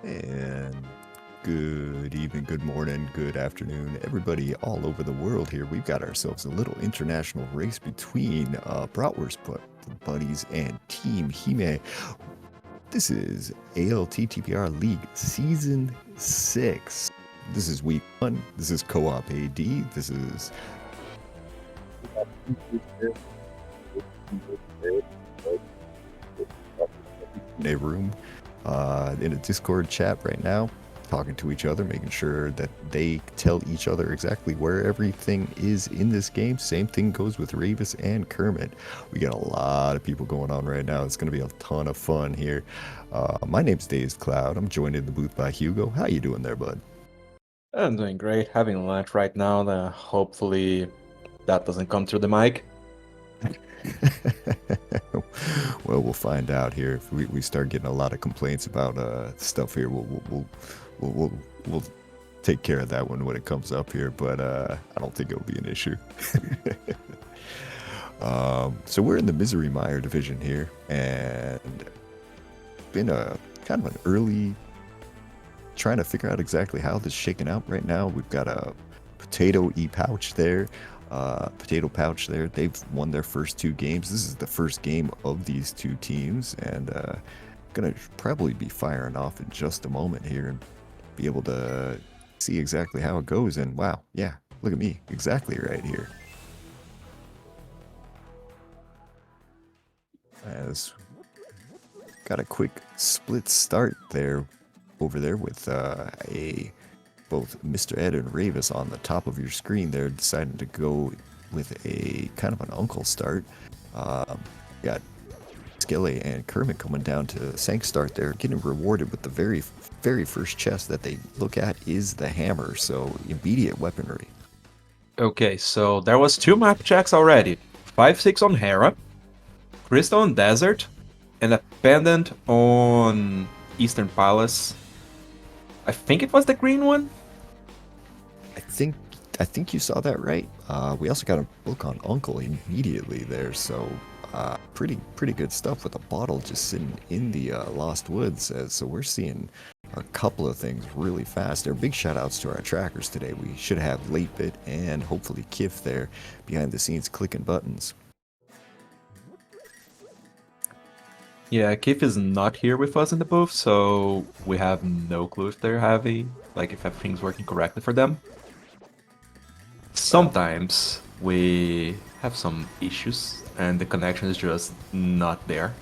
And good evening, good morning, good afternoon, everybody all over the world here. We've got ourselves a little international race between Bratwurst buddies and Team Hime. This is ALTTPR League Season 6. This is Week 1. This is Co-op AD. This is... in a room, in a Discord chat right now, talking to each other, making sure that they tell each other exactly where everything is in this game. Same thing goes with Ravis and Kermit. We got a lot of people going on right now. It's going to be a ton of fun here. My name's Dazed Cloud. I'm joined in the booth by Hugo. How you doing there, bud? I'm doing great. Having lunch right now. Hopefully that doesn't come through the mic. Well, we'll find out here. If we start getting a lot of complaints about stuff here, we'll take care of that one when it comes up here. But I don't think it'll be an issue. So we're in the Misery Mire division here, and been a kind of an early trying to figure out exactly how this is shaking out right now. We've got a Potato Pouch there. Potato Pouch there. They've won their first 2 games. This is the first game of these 2 teams, and gonna probably be firing off in just a moment here and be able to see exactly how it goes. And wow, yeah, look at me, exactly right here. As got a quick split start there over there with both Mr. Ed and Ravis on the top of your screen there, deciding to go with a kind of an uncle start. Got Skele and Kermit coming down to Sank start there, getting rewarded with the very first chest that they look at is the hammer, so immediate weaponry. Okay, so there was 2 map checks already. 5-6 on Hera, Crystal on Desert, and a pendant on Eastern Palace. I think it was the green one. I think you saw that right. We also got a book on Uncle immediately there, so pretty good stuff with a bottle just sitting in the Lost Woods. So we're seeing a couple of things really fast. There are big shout outs to our trackers today. We should have Latebit and hopefully Kif there behind the scenes clicking buttons. Yeah, Kif is not here with us in the booth, so we have no clue if they're heavy, like if everything's working correctly for them. Sometimes we have some issues and the connection is just not there.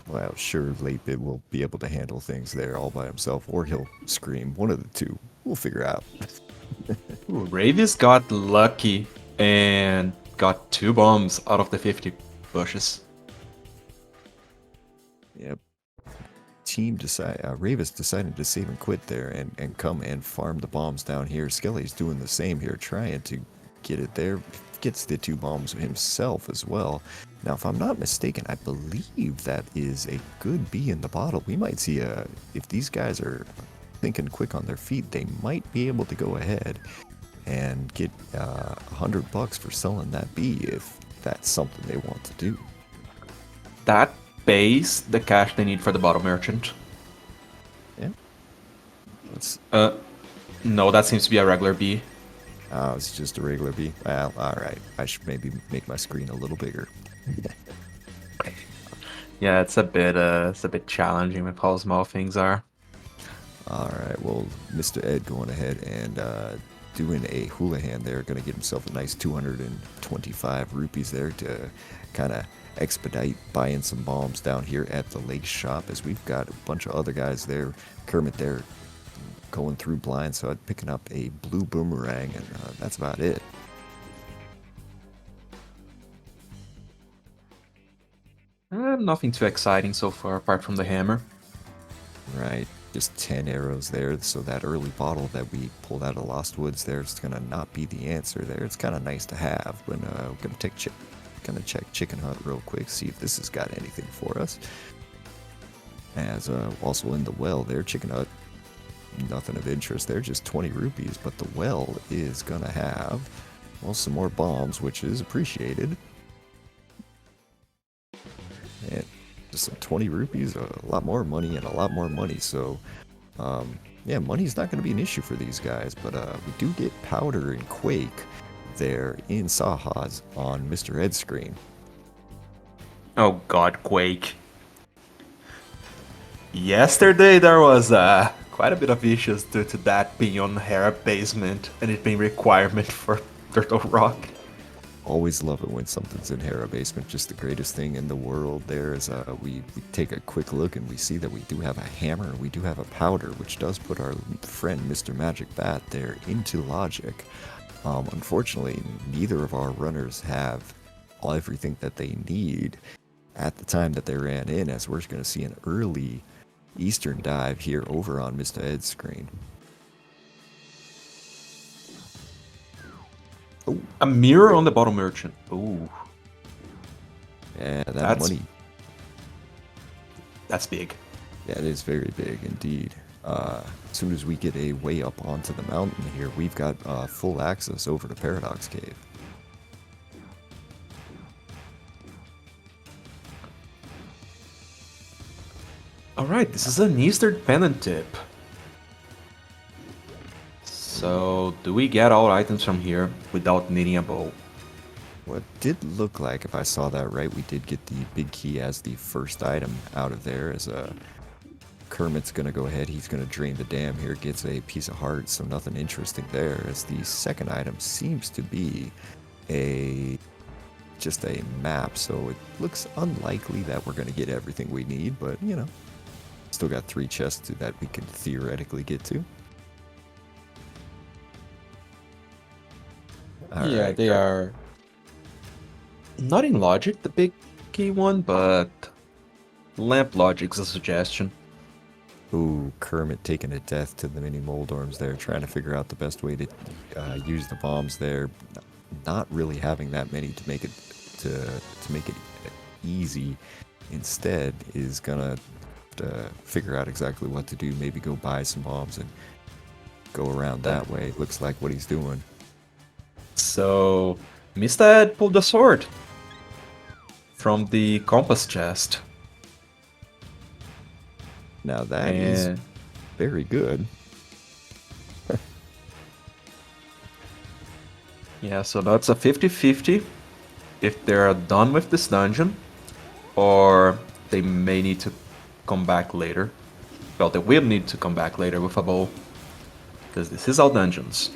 Well, sure, Latebit will be able to handle things there all by himself, or he'll scream. One of the two. We'll figure out. Ooh, Ravis got lucky and got 2 bombs out of the 50 bushes. Yep. Ravis decided to save and quit there and come and farm the bombs down here. Skelly's doing the same here, trying to get it there. Gets the 2 bombs himself as well. Now, if I'm not mistaken, I believe that is a good B in the bottle. We might see if these guys are thinking quick on their feet, they might be able to go ahead and get $100 for selling that B if that's something they want to do. That pays the cash they need for the bottle merchant. Yeah. No, that seems to be a regular B. Oh, it's just a regular B. Well, alright. I should maybe make my screen a little bigger. Yeah, it's a bit challenging with how small things are. Alright, well, Mr. Ed going ahead and doing a Houlihan there, gonna get himself a nice 225 rupees there to kind of expedite buying some bombs down here at the lake shop, as we've got a bunch of other guys there. Kermit there going through blind, so I'd picking up a blue boomerang, and that's about it. Nothing too exciting so far, apart from the hammer. Right, just 10 arrows there, so that early bottle that we pulled out of Lost Woods there is gonna not be the answer there. It's kind of nice to have, but we're gonna check Chicken Hut real quick, see if this has got anything for us. As also in the well there, Chicken Hut, nothing of interest there, just 20 rupees, but the well is gonna have, well, some more bombs, which is appreciated. And just some 20 rupees, a lot more money, and a lot more money. So, yeah, money's not going to be an issue for these guys. But we do get Powder and Quake there in Sahas on Mr. Ed's screen. Oh god, Quake. Yesterday there was quite a bit of issues due to that being on Hera basement and it being requirement for Turtle Rock. Always love it when something's in Hera basement. Just the greatest thing in the world. There is we take a quick look and we see that we do have a hammer, we do have a powder, which does put our friend Mr. Magic Bat there into logic. Unfortunately, neither of our runners have everything that they need at the time that they ran in, as we're going to see an early Eastern dive here over on Mr. Ed's screen. Oh, a mirror on the bottom merchant. Ooh. Yeah, that's money. That's big. Yeah, it is very big indeed. As soon as we get a way up onto the mountain here, we've got full access over to Paradox Cave. Alright, this is an Eastern pendant tip. So, do we get all items from here without needing a bow? What did look like, if I saw that right, we did get the big key as the first item out of there. As Kermit's going to go ahead, he's going to drain the dam here, gets a piece of heart, so nothing interesting there. As the second item seems to be just a map, so it looks unlikely that we're going to get everything we need, but you know, still got 3 chests that we can theoretically get to. Yeah, they are not in logic, the big key one, but lamp logic's a suggestion. Ooh, Kermit taking a death to the mini Moldorms there, trying to figure out the best way to use the bombs there. Not really having that many to make it easy. Instead, is gonna figure out exactly what to do. Maybe go buy some bombs and go around that way. Looks like what he's doing. So, Mr. Ed pulled the sword from the compass chest. Now that is very good. Yeah, so that's a 50-50 if they're done with this dungeon, or they may need to come back later. Well, they will need to come back later with a bow, because this is all dungeons.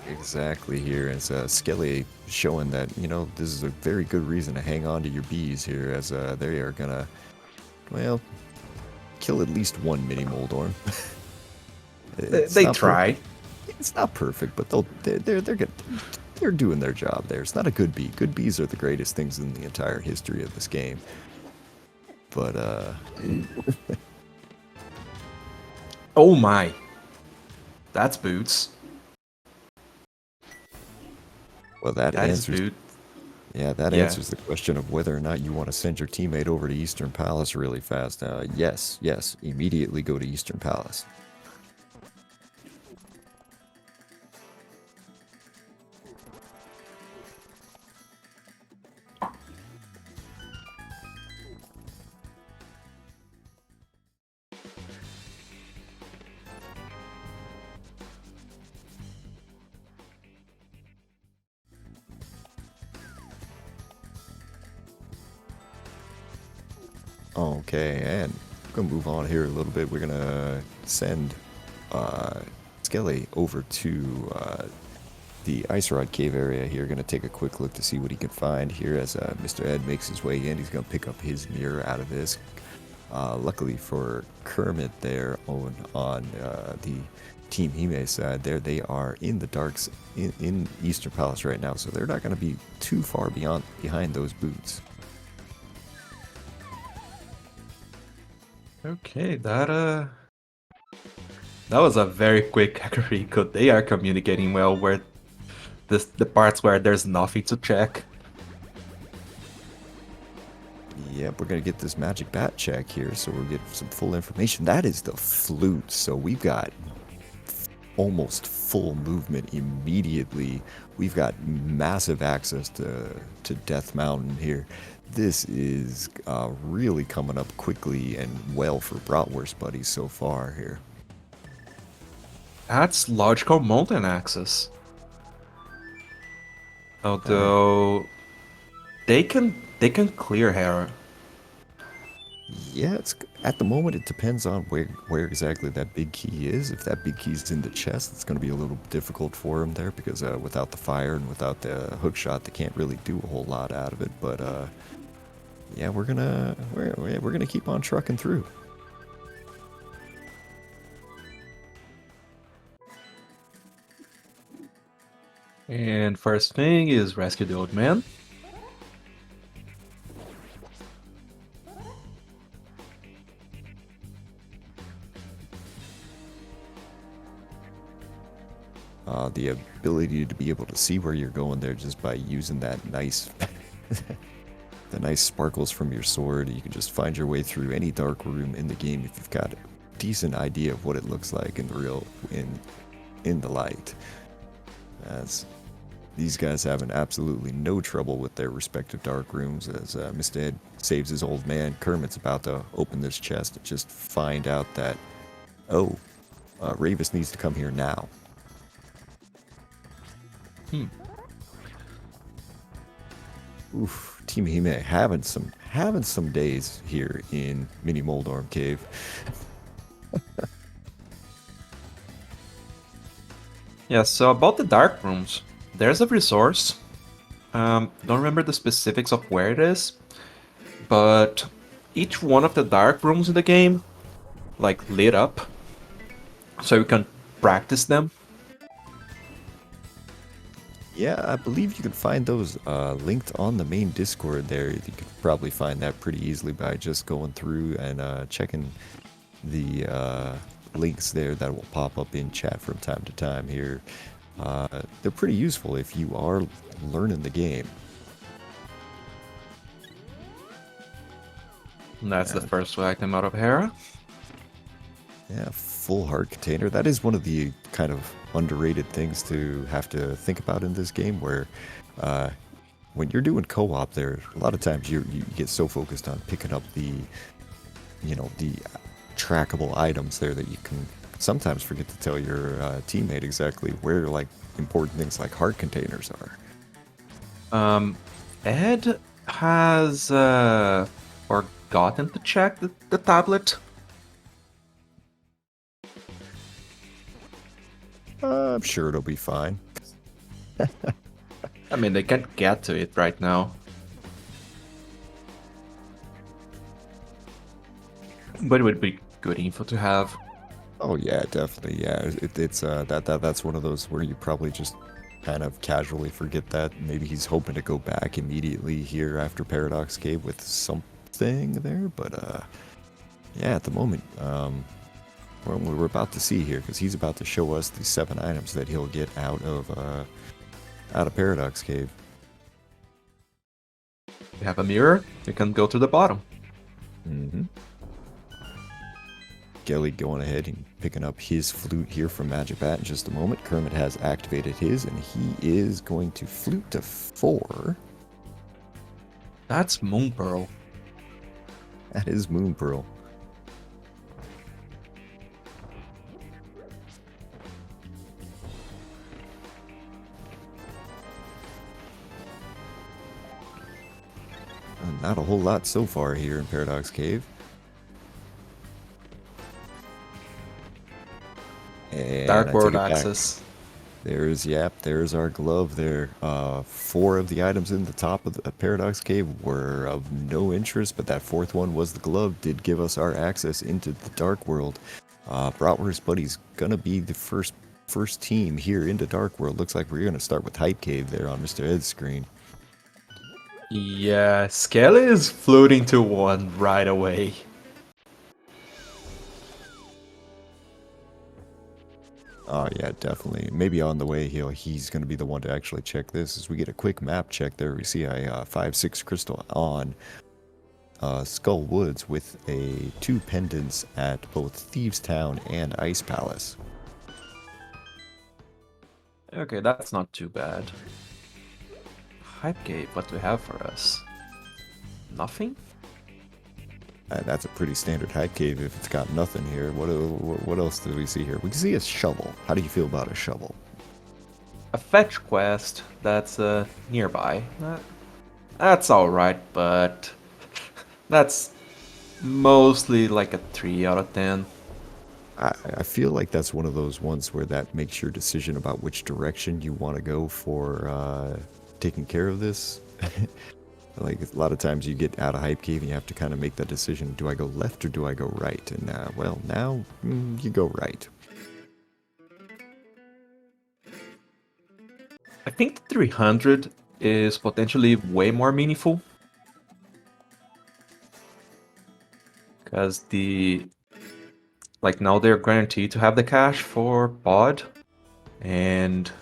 Exactly here, as Skelly showing that, you know, this is a very good reason to hang on to your bees here, as they are gonna, well, kill at least one mini Moldorm. They try. It's not perfect, but they're doing their job there. It's not a good bee. Good bees are the greatest things in the entire history of this game. But oh my, that's boots. Well, that answers. Yeah, that Yeah. answers the question of whether or not you want to send your teammate over to Eastern Palace really fast. Yes, immediately go to Eastern Palace. Okay, and we're going to move on here a little bit. We're going to send Skelly over to the Ice Rod Cave area here. Going to take a quick look to see what he can find here as Mr. Ed makes his way in. He's going to pick up his mirror out of this. Luckily for Kermit there on the Team Hime side there, they are in the darks in Eastern Palace right now, so they're not going to be too far behind those boots. Okay, that was a very quick Kakariko. They are communicating well where the parts where there's nothing to check. Yep, we're gonna get this magic bat check here, so we'll get some full information. That is the flute, so we've got almost full movement immediately. We've got massive access to Death Mountain here. This is really coming up quickly and well for Bratwurst buddies so far here. That's logical mountain access. Although they can clear Hera. Yeah, it's at the moment it depends on where exactly that big key is. If that big key's in the chest, it's going to be a little difficult for him there because without the fire and without the hook shot, they can't really do a whole lot out of it. But yeah, we're gonna keep on trucking through. And first thing is rescue the old man. The ability to be able to see where you're going there just by using that nice, the nice sparkles from your sword. You can just find your way through any dark room in the game if you've got a decent idea of what it looks like in the in the light. These guys having absolutely no trouble with their respective dark rooms as Mr. Ed saves his old man. Kermit's about to open this chest and just find out that, Ravis needs to come here now. Oof, Team Hime having some days here in Mini Moldorm Cave. Yeah, so about the dark rooms, there's a resource. Don't remember the specifics of where it is, but each one of the dark rooms in the game, like, lit up, so you can practice them. Yeah, I believe you can find those linked on the main Discord there. You could probably find that pretty easily by just going through and checking the links there that will pop up in chat from time to time here. They're pretty useful if you are learning the game. And that's the first item out of Hera. Yeah, full heart container. That is one of the kind of underrated things to have to think about in this game where when you're doing co-op there, a lot of times you get so focused on picking up the trackable items there that you can sometimes forget to tell your teammate exactly where like important things like heart containers are. Ed has forgotten to check the tablet. I'm sure it'll be fine. I mean, they can't get to it right now. But it would be good info to have. Oh yeah, definitely. Yeah, it's that's one of those where you probably just kind of casually forget that. Maybe he's hoping to go back immediately here after Paradox Cave with something there, but yeah, at the moment, what we're about to see here, because he's about to show us the 7 items that he'll get out of Paradox Cave. You have a mirror, you can go to the bottom. Mm-hmm. Gelly going ahead and picking up his flute here from Magic Bat in just a moment. Kermit has activated his, and he is going to flute to 4. That's Moon Pearl. That is Moon Pearl. Not a whole lot so far here in Paradox Cave. And Dark World access. There's our glove there. 4 of the items in the top of the Paradox Cave were of no interest, but that 4th one was the glove, did give us our access into the Dark World. Bratwurst Buddy's gonna be the first team here into Dark World. Looks like we're gonna start with Hype Cave there on Mr. Ed's screen. Yeah, Skelly is floating to 1 right away. Oh yeah, definitely. Maybe on the way he's going to be the one to actually check this. As we get a quick map check there, we see a 5/6 crystal on Skull Woods with 2 pendants at both Thieves Town and Ice Palace. Okay, that's not too bad. Hype Cave, what do you have for us? Nothing? That's a pretty standard hype cave if it's got nothing here. What else do we see here? We can see a shovel. How do you feel about a shovel? A fetch quest that's nearby. That's alright, but that's mostly like a 3 out of 10. I feel like that's one of those ones where that makes your decision about which direction you want to go for taking care of this. Like a lot of times you get out of hype cave and you have to kind of make that decision. Do I go left or do I go right? And well, now you go right. I think the 300 is potentially way more meaningful. Because now they're guaranteed to have the cash for pod. And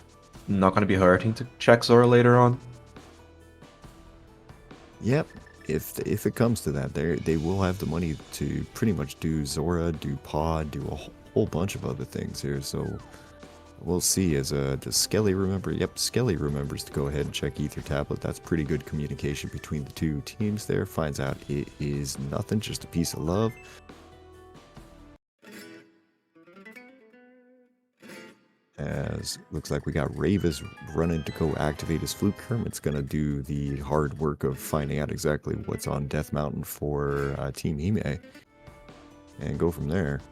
not going to be hurting to check Zora later on. Yep. If it comes to that, they will have the money to pretty much do Zora, do Pod, do a whole bunch of other things here. So we'll see. Does Skelly remember? Yep, Skelly remembers to go ahead and check Ether Tablet. That's pretty good communication between the two teams there. Finds out it is nothing, just a piece of love. As looks like we got Ravis running to go activate his fluke. Kermit's going to do the hard work of finding out exactly what's on Death Mountain for Team Hime and go from there.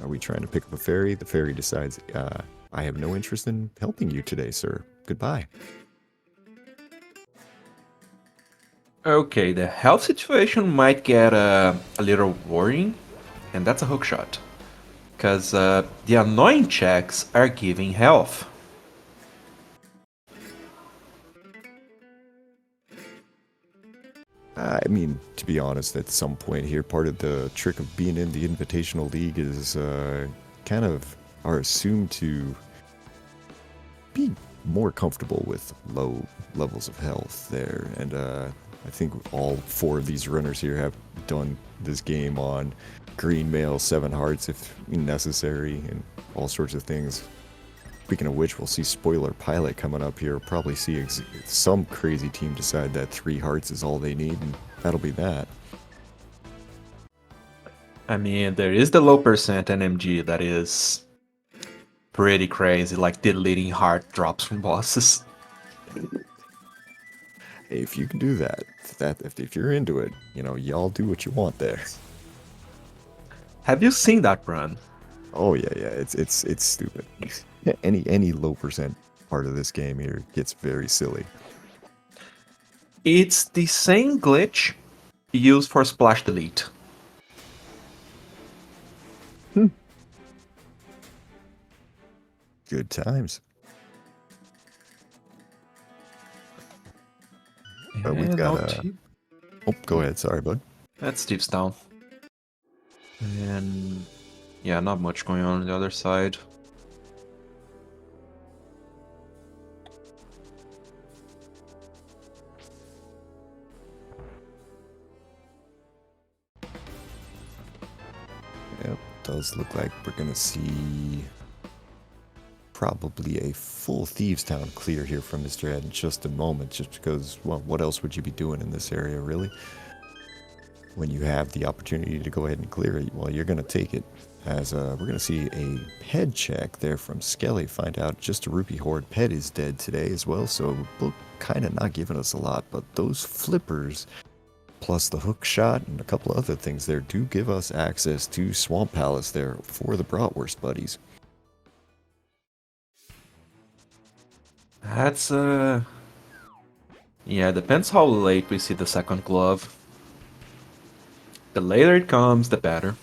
Are we trying to pick up a ferry? The ferry decides, I have no interest in helping you today, sir. Goodbye. Okay, the health situation might get a little worrying, and that's a hookshot. Because the annoying checks are giving health. I mean, to be honest, at some point here, part of the trick of being in the Invitational League is kind of are assumed to be more comfortable with low levels of health there. And I think all 4 of these runners here have done this game on green mail, 7 hearts if necessary, and all sorts of things. Speaking of which, we'll see Spoiler Pilot coming up here. We'll probably see some crazy team decide that 3 hearts is all they need, and that'll be that. I mean, there is the low percent NMG that is pretty crazy, like deleting heart drops from bosses. If you can do that, if you're into it, y'all do what you want there. Have you seen that run? Oh yeah, it's stupid. Any low percent part of this game here gets very silly. It's the same glitch used for splash delete. Good times. But we've got oh, go ahead. Sorry, bud. That's Steve's down. And yeah, not much going on the other side. Yep, does look like we're gonna see probably a full Thieves Town clear here from Mr. Ed in just a moment, just because, well, what else would you be doing in this area, really? When you have the opportunity to go ahead and clear it, well, you're going to take it. As we're going to see a Ped check there from Skelly. Find out just a rupee horde. Ped is dead today as well, so book kind of not giving us a lot, but those flippers plus the hook shot and a couple of other things there do give us access to Swamp Palace there for the Bratwurst buddies. That's yeah, depends how late we see the second glove. The later it comes, the better.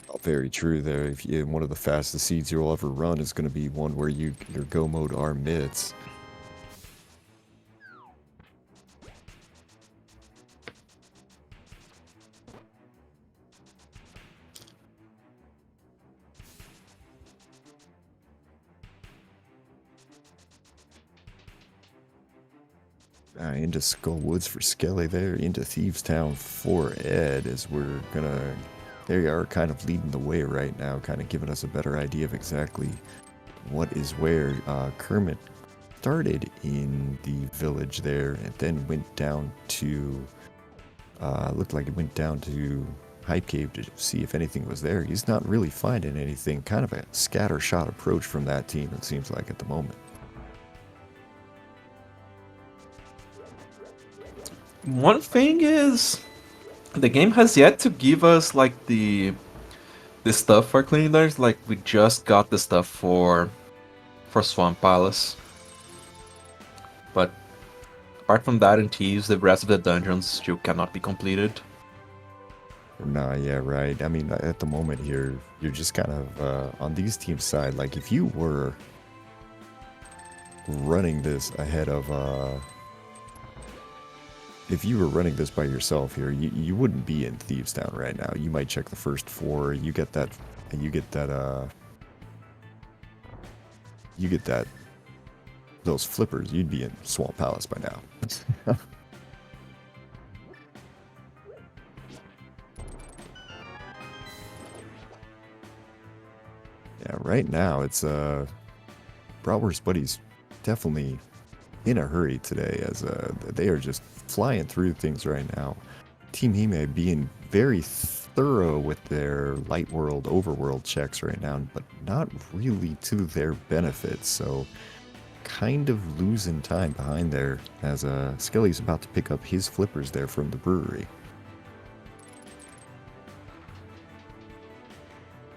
Oh, very true there. If you, one of the fastest seeds you'll ever run is going to be one where your go mode are mids. Into Skull Woods for Skelly there, into Thieves Town for Ed, as we're gonna they are kind of leading the way right now, kind of giving us a better idea of exactly what is where. Kermit started in the village there and then went down to, looked like it went down to Hype Cave to see if anything was there. He's not really finding anything. Kind of a scattershot approach from that team, it seems like, at the moment. One thing is, the game has yet to give us like the stuff for cleaners. Like we just got the stuff for Swamp Palace, but apart from that and Thieves, the rest of the dungeons still cannot be completed. Nah, yeah, right. I mean, at the moment here, you're just kind of on these teams' side. Like, if you were running this ahead of, if you were running this by yourself here, you wouldn't be in Thieves Town right now. You might check the first 4. You get that, those flippers. You'd be in Swamp Palace by now. Yeah, right now it's Bratwurst buddies definitely in a hurry today, as they are just flying through things right now. Team Hime being very thorough with their light world, overworld checks right now, but not really to their benefit. So kind of losing time behind there, as Skelly's about to pick up his flippers there from the brewery.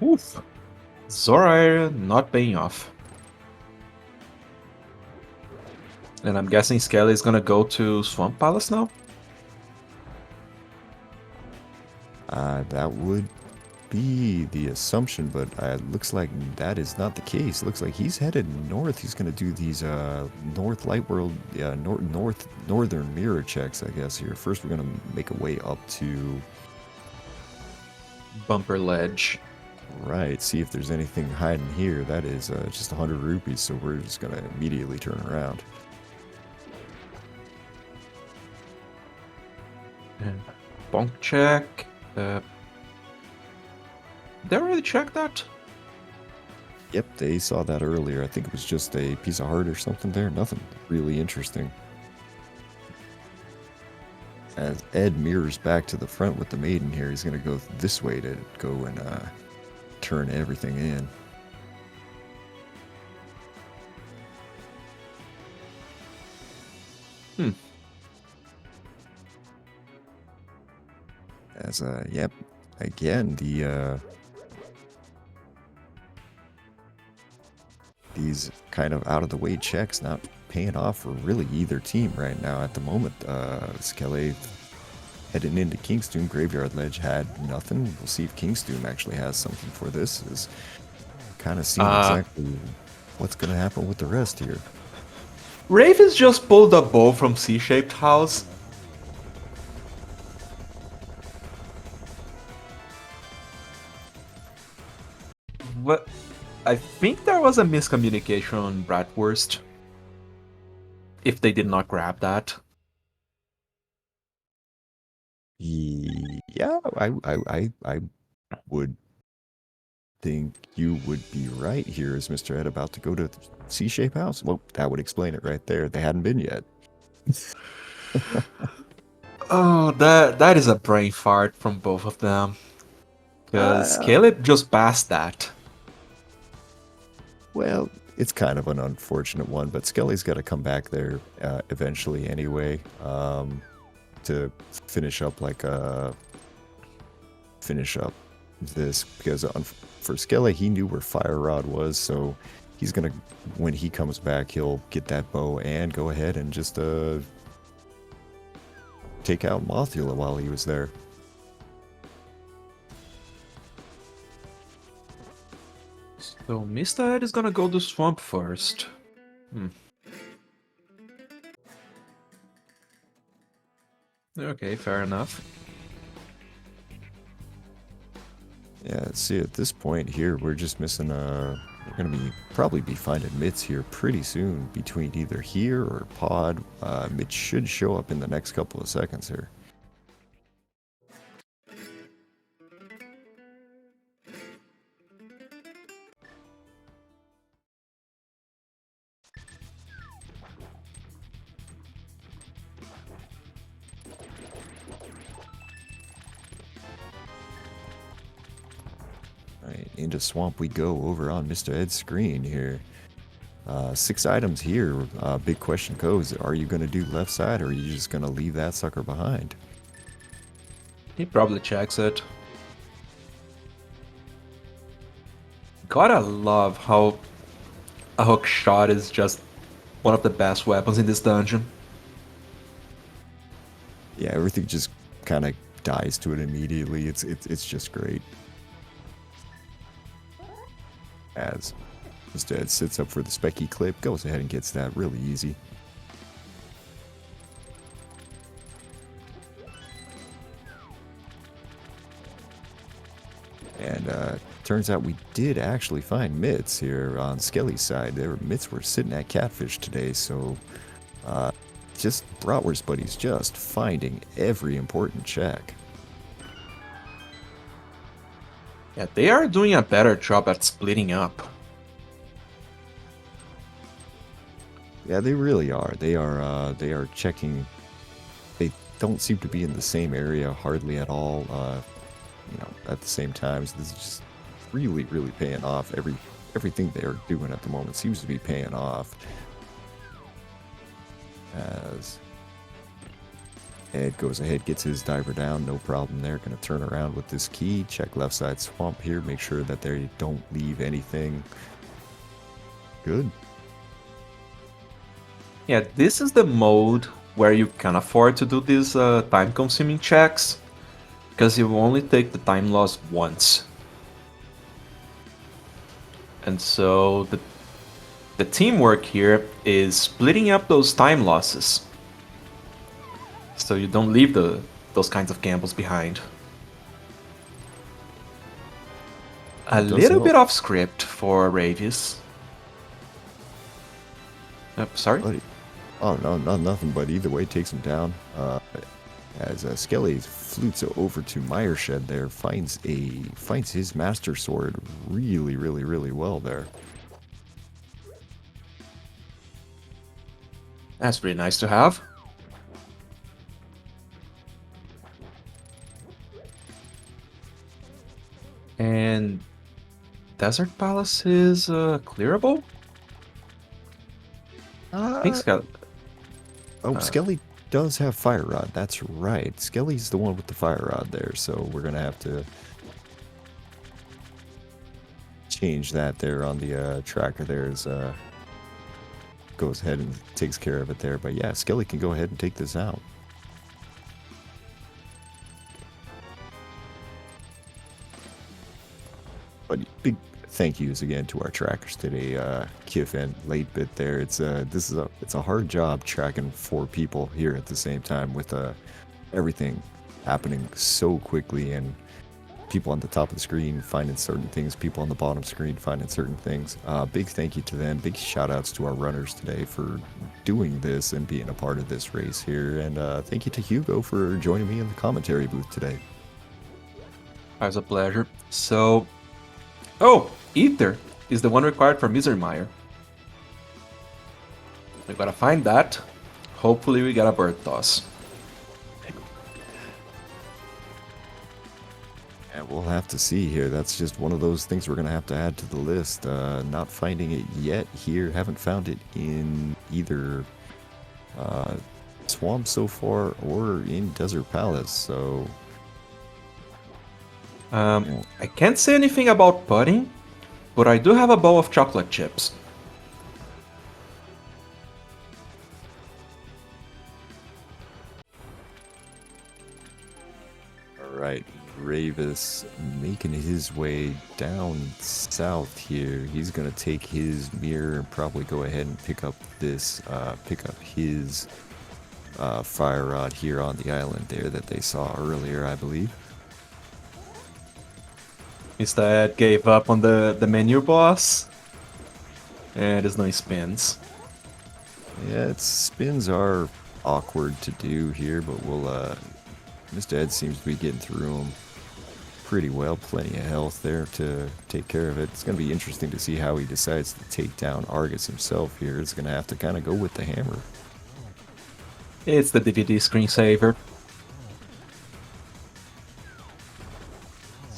Oof. Zora not paying off. And I'm guessing Skelly is gonna go to Swamp Palace now? That would be the assumption, but looks like that is not the case. Looks like he's headed north. He's going to do these North Light World, Northern Mirror checks, I guess, here. First, we're going to make a way up to... Bumper Ledge. Right, see if there's anything hiding here. That is just 100 rupees, so we're just going to immediately turn around. And bonk check. They already checked that? Yep, they saw that earlier. I think it was just a piece of heart or something there. Nothing really interesting. As Ed mirrors back to the front with the maiden here, he's going to go this way to go and turn everything in. As, yep, again, these kind of out-of-the-way checks not paying off for really either team right now at the moment. Skelly heading into Kingsdoom. Graveyard Ledge had nothing. We'll see if Kingsdoom actually has something for this. Is kind of seeing exactly what's going to happen with the rest here. Raven's just pulled a bow from C-shaped house. What? I think there was a miscommunication on Bratwurst. If they did not grab that. Yeah, I would think you would be right here. Is Mr. Ed about to go to the C-shape house? Well, that would explain it right there. They hadn't been yet. Oh, that is a brain fart from both of them. Because Caleb just passed that. Well, it's kind of an unfortunate one, but Skelly's got to come back there eventually anyway, to finish up this, because for Skelly, he knew where Fire Rod was, so he's gonna, when he comes back, he'll get that bow and go ahead and just take out Mothula while he was there. So Mr. Ed is gonna go to Swamp first. Okay, fair enough. Yeah, see, at this point here, we're just missing we're gonna probably be finding Mitts here pretty soon, between either here or Pod. Mitch should show up in the next couple of seconds here. into Swamp we go over on Mr. Ed's screen here. 6 items here. Big question goes, are you going to do left side or are you just going to leave that sucker behind? He probably checks it. Gotta love how a hook shot is just one of the best weapons in this dungeon. Yeah, everything just kind of dies to it immediately. It's just great. As Mr. Ed sits up for the Specky clip, goes ahead and gets that really easy. And turns out we did actually find mitts here on Skelly's side. Mitts were sitting at Catfish today, so just Bratwurst buddies just finding every important check. Yeah, they are doing a better job at splitting up. Yeah, they really are. They are checking. They don't seem to be in the same area hardly at all. At the same time, so this is just really paying off. Everything they're doing at the moment seems to be paying off. As Ed goes ahead, gets his diver down, no problem there. Going to turn around with this key, check left side swamp here, make sure that they don't leave anything. Good. Yeah, this is the mode where you can afford to do these time-consuming checks, because you only take the time loss once. And so the teamwork here is splitting up those time losses, so you don't leave those kinds of gambles behind. A little bit off script for Ravis. Sorry? Buddy. Oh, no, nothing, but either way takes him down. As Skelly flutes over to Meyershed there, finds his Master Sword really well there. That's pretty nice to have. And Desert Palace is clearable? I think Skelly does have Fire Rod. That's right. Skelly's the one with the Fire Rod there, so we're gonna have to change that there on the tracker. There's goes ahead and takes care of it there. But yeah, Skelly can go ahead and take this out. But big thank yous again to our trackers today, Kif and Late Bit there. It's a hard job tracking 4 people here at the same time with everything happening so quickly and people on the top of the screen finding certain things, people on the bottom screen finding certain things. Big thank you to them. Big shout outs to our runners today for doing this and being a part of this race here. And thank you to Hugo for joining me in the commentary booth today. It was a pleasure. So, oh, Ether is the one required for Misery Mire. We gotta find that. Hopefully we get a bird toss. Yeah, we'll have to see here. That's just one of those things we're going to have to add to the list. Not finding it yet here. Haven't found it in either Swamp so far or in Desert Palace, so... I can't say anything about pudding, but I do have a bowl of chocolate chips. Alright, Ravis making his way down south here. He's going to take his mirror and probably go ahead and pick up this, his fire rod here on the island there that they saw earlier, I believe. Mr. Ed gave up on the menu boss. And there's no spins. Yeah, spins are awkward to do here, but we'll, Mr. Ed seems to be getting through them pretty well. Plenty of health there to take care of it. It's going to be interesting to see how he decides to take down Argus himself here. It's going to have to kind of go with the hammer. It's the DVD screensaver.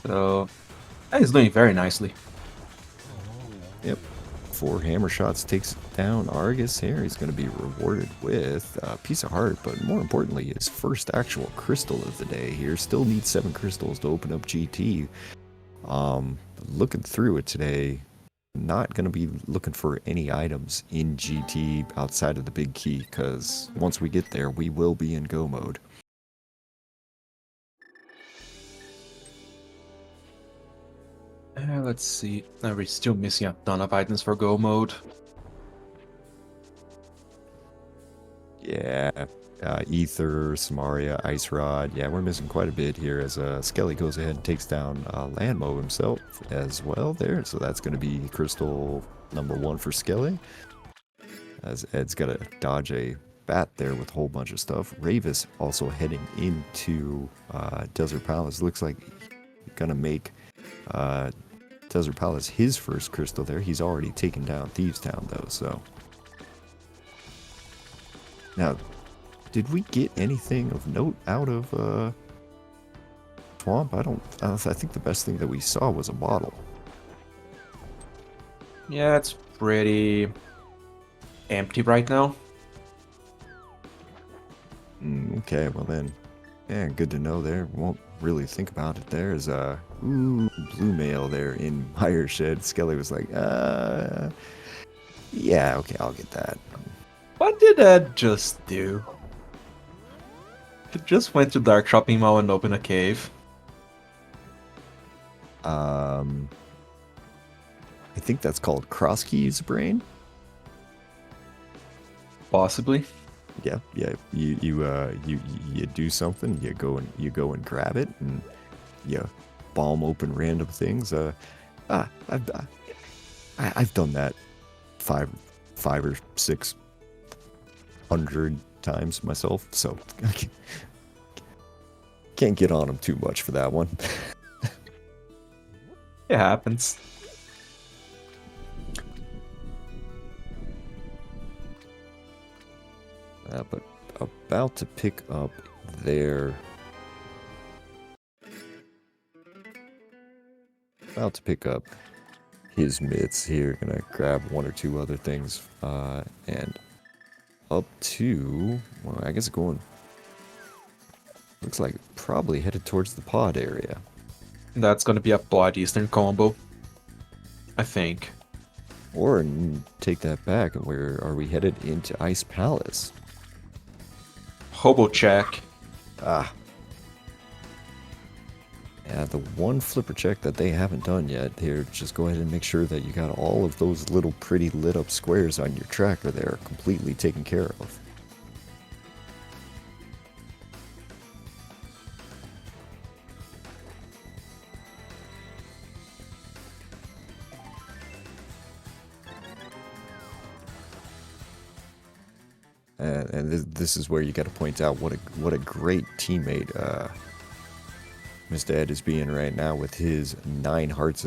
So, He's doing very nicely. Yep. 4 hammer shots takes down Argus here. He's going to be rewarded with a piece of heart, but more importantly, his first actual crystal of the day here. Still needs 7 crystals to open up GT. Looking through it today, not going to be looking for any items in GT outside of the big key, because once we get there, we will be in go mode. Let's see. We're still missing a ton of items for go mode. Yeah, Ether, Samaria, Ice Rod. Yeah, we're missing quite a bit here as Skelly goes ahead and takes down Landmo himself as well there. So that's going to be crystal number 1 for Skelly. As Ed's got to dodge a bat there with a whole bunch of stuff. Ravis also heading into Desert Palace. Looks like he's going to make Desert Palace his first crystal there. He's already taken down Thieves Town though, so... Now, did we get anything of note out of Swamp? I think the best thing that we saw was a bottle. Yeah, it's pretty empty right now. Okay, well then, yeah, good to know there. Won't really think about it there. Is blue mail there in Meyer Shed. Skelly was like, yeah, okay, I'll get that. What did Ed just do? He just went to Dark Shopping Mall and opened a cave. I think that's called Cross Keys Brain. Possibly. Yeah. You do something. You go and grab it, and you bomb open random things. I've done that 5 or 6 hundred times myself, so I can't get on them too much for that one. It happens. But about to pick up their... About to pick up his mitts here. Gonna grab 1 or 2 other things, and up to... Well, I guess going... Looks like probably headed towards the pod area. That's gonna be a Blood Eastern combo, I think. Or take that back, where are we headed into Ice Palace? Hobo check. Yeah, the one flipper check that they haven't done yet here, just go ahead and make sure that you got all of those little pretty lit up squares on your tracker there completely taken care of. And this is where you got to point out what a great teammate Mr. Ed is being right now with his 9 hearts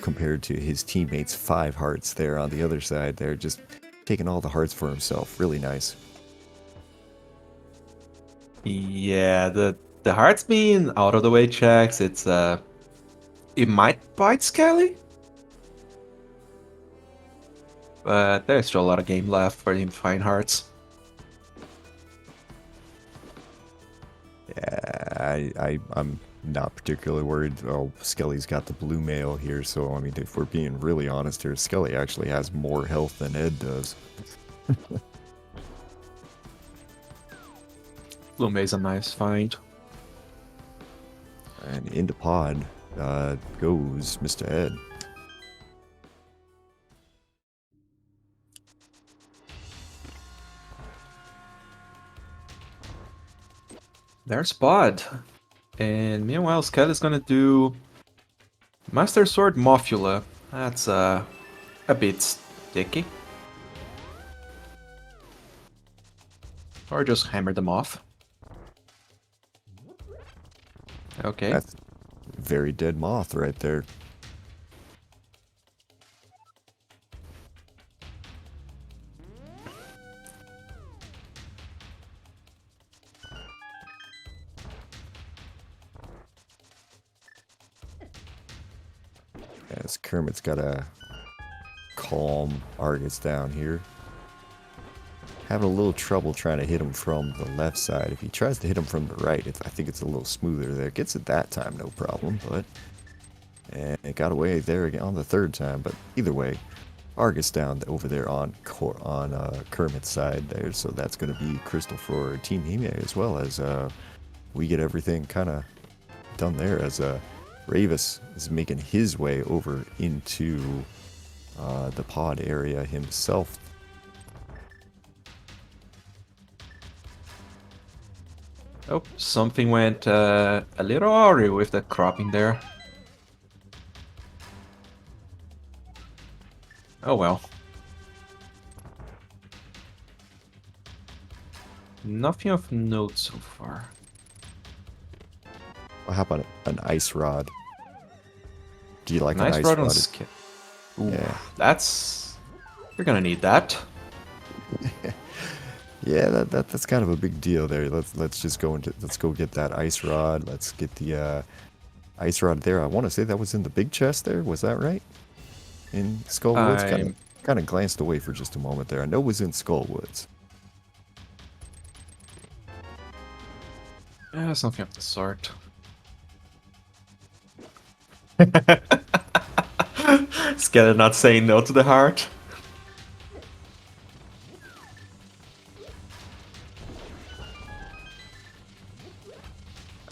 compared to his teammates' 5 hearts there on the other side. They're just taking all the hearts for himself. Really nice. Yeah, the hearts being out of the way checks, it's it might bite Skelly. But there's still a lot of game left for him to find hearts. Yeah, I'm not particularly worried. Oh, Skelly's got the blue mail here, so I mean, if we're being really honest here, Skelly actually has more health than Ed does. Blue May's a nice find. And into pod goes Mr. Ed. There's Pod. And meanwhile, Skelly's gonna do Master Sword Mothula. That's a bit sticky. Or just hammer them off. Okay. That's very dead moth right there. As Kermit's got to calm Argus down here. Having a little trouble trying to hit him from the left side. If he tries to hit him from the right, I think it's a little smoother there. Gets it that time, no problem, but... And it got away there again on the third time, but either way, Argus down over there on Kermit's side there, so that's going to be Crystal for Team Hime, as well as we get everything kind of done there, as Ravis is making his way over into the pod area himself. Oh, something went a little awry with the cropping there. Oh well. Nothing of note so far. Well, how about an ice rod? Do you like an Nice ice rod on rod? skin. Ooh, Yeah. that's... You're gonna need that. Yeah, that's kind of a big deal there. Let's just go let's go get that ice rod. Let's get the ice rod there. I want to say that was in the big chest there. Was that right? In Skullwoods? Kind of glanced away for just a moment there. I know it was in Skullwoods. Something of the sort. Scared not saying no to the heart.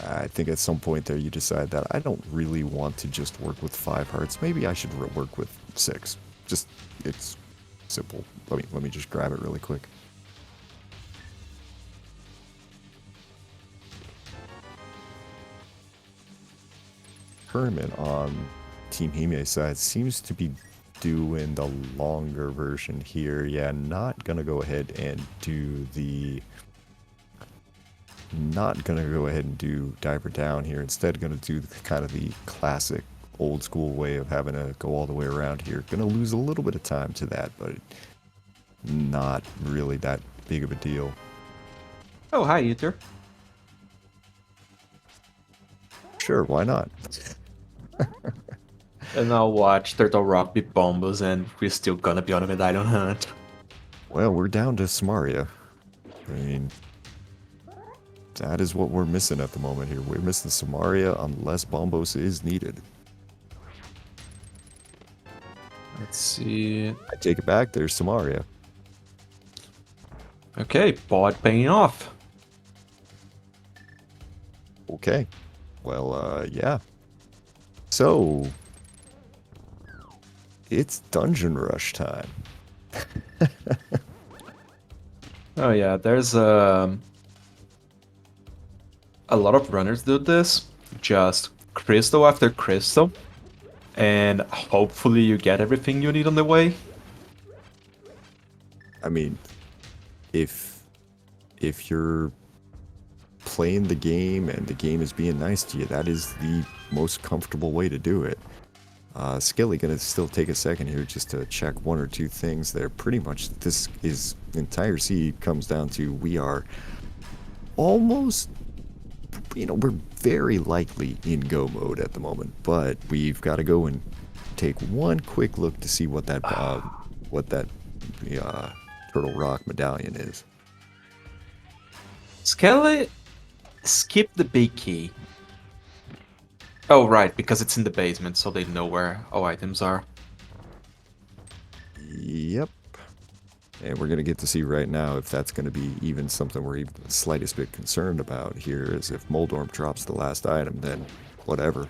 I think at some point there you decide that I don't really want to just work with 5 hearts. Maybe I should work with 6. Just, it's simple. Let me just grab it really quick. Herman on Team Hime's side seems to be doing the longer version here. Yeah, not gonna go ahead and do the... Not gonna go ahead and do Diver Down here. Instead, gonna do kind of the classic old school way of having to go all the way around here. Gonna lose a little bit of time to that, but not really that big of a deal. Oh, hi, Ether. Sure, why not? And I'll watch Turtle Rock be bombos, and we're still gonna be on a medallion hunt. Well, we're down to Samaria. I mean, that is what we're missing at the moment here. We're missing Samaria unless Bombos is needed. Let's see. I take it back. There's Samaria. Okay, pod paying off. Okay. Well, yeah. So, it's Dungeon Rush time. Oh yeah, there's a lot of runners do this. Just crystal after crystal. And hopefully you get everything you need on the way. I mean, if you're playing the game and the game is being nice to you, that is the most comfortable way to do it. Skilly gonna still take a second here just to check 1 or 2 things there. Pretty much this is entire seed comes down to we are almost, you know, we're very likely in go mode at the moment, but we've got to go and take one quick look to see what that Turtle Rock medallion is. Skelly, skip the big key. Oh, right, because it's in the basement, so they know where all items are. Yep. And we're going to get to see right now if that's going to be even something we're even the slightest bit concerned about here, is if Moldorm drops the last item, then whatever.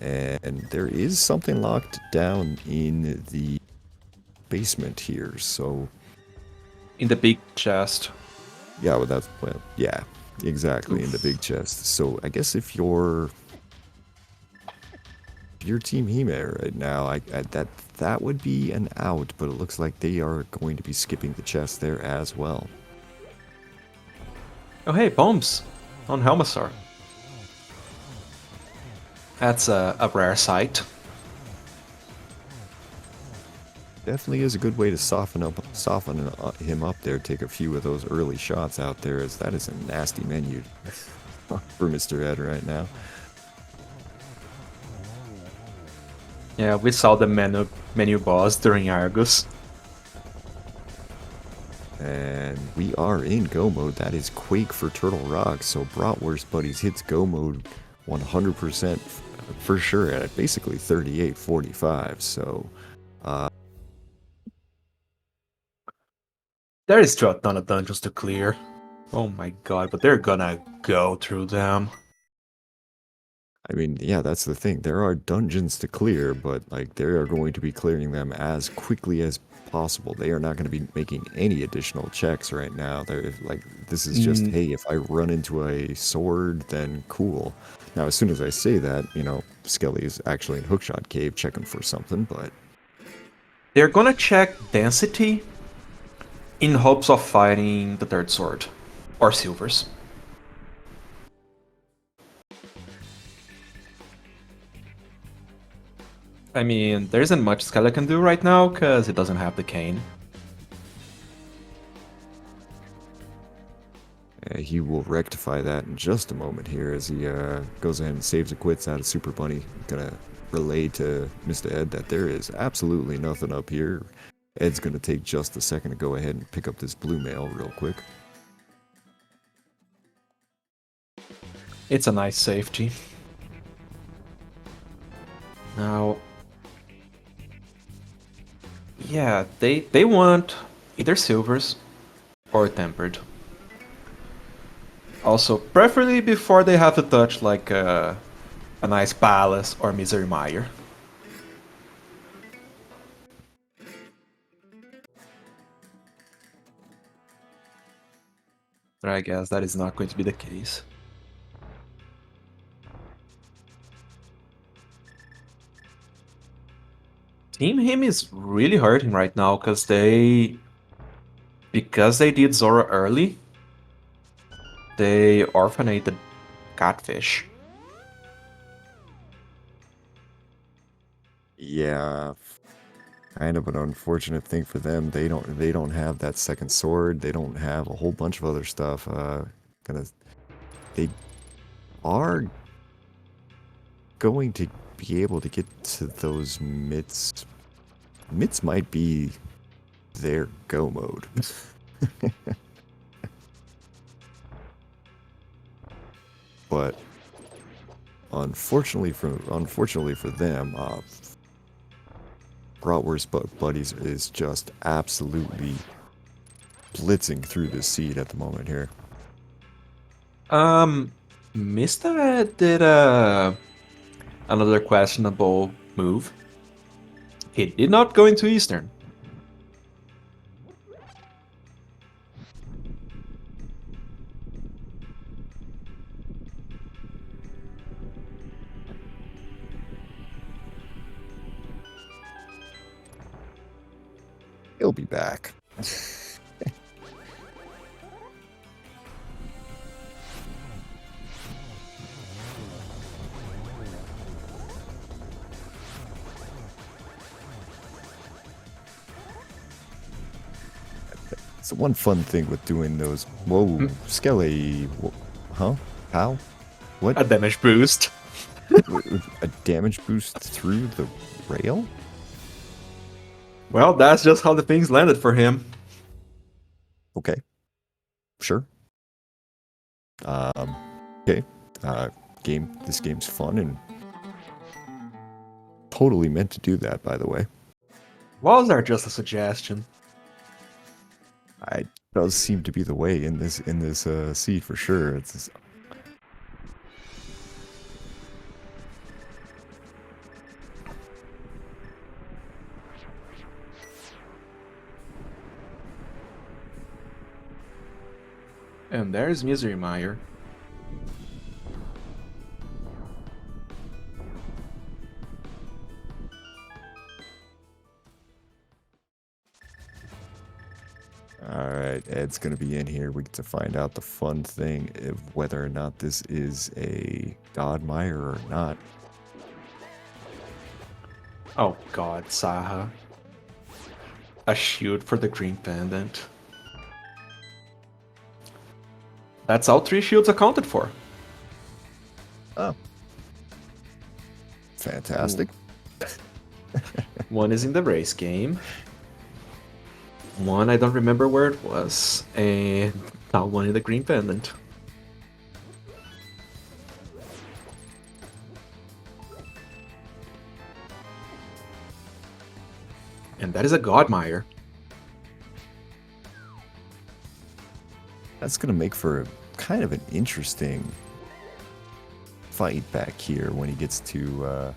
And there is something locked down in the basement here, so... In the big chest. Yeah, well, yeah, exactly. Oof. In the big chest. So I guess if you're Team Hime right now, that would be an out, but it looks like they are going to be skipping the chest there as well. Oh hey, bombs on Helmasaur. That's a rare sight. Definitely is a good way to soften him up there. Take a few of those early shots out there, as that is a nasty menu for Mr. Ed right now. Yeah, we saw the menu boss during Argus. And we are in go mode. That is Quake for Turtle Rock. So Bratwurst Buddies hits go mode 100% for sure at basically 38:45. So There is still a ton of dungeons to clear. Oh my god, but they're gonna go through them. I mean, yeah, that's the thing. There are dungeons to clear, but like they are going to be clearing them as quickly as possible. They are not going to be making any additional checks right now. They're like, this is just, Mm, hey, if I run into a sword, then cool. Now, as soon as I say that, you know, Skelly is actually in Hookshot Cave checking for something, but they're gonna check density in hopes of fighting the third sword. Or silvers. I mean, there isn't much Skelly can do right now, because it doesn't have the cane. he will rectify that in just a moment here as he goes ahead and saves and quits out of Super Bunny. Gonna relay to Mr. Ed that there is absolutely nothing up here. Ed's gonna take just a second to go ahead and pick up this blue mail real quick. It's a nice safety. Now, yeah, they want either silvers or tempered. Also, preferably before they have to touch like a nice palace or misery mire. But I guess that is not going to be the case. Team Him is really hurting right now because they did Zora early, they orphanated Catfish. Yeah, kind of an unfortunate thing for them. They don't have that second sword. They don't have a whole bunch of other stuff. They are going to be able to get to those mitts. Mitts might be their go mode. But unfortunately for them, Bratwurst Buddies is just absolutely blitzing through the seed at the moment here. Mr. Ed did another questionable move. He did not go into Eastern. He'll be back. So one fun thing with doing those. Whoa, Skelly. Huh? How? What? A damage boost. A damage boost through the rail? Well, that's just how the things landed for him. Okay. Sure. Okay. This game's fun and totally meant to do that, by the way. Was there just a suggestion? It does seem to be the way in this seed for sure. It's And there's Misery Mire. all right. Ed's gonna be in here. We get to find out the fun thing of whether or not this is a God Mire or not. Oh god, Saha. A shield for the green pendant. That's all 3 shields accounted for. Oh. Fantastic. One is in the race game. One I don't remember where it was. And now one in the green pendant. And that is a Godmire. That's going to make for kind of an interesting fight back here when he gets to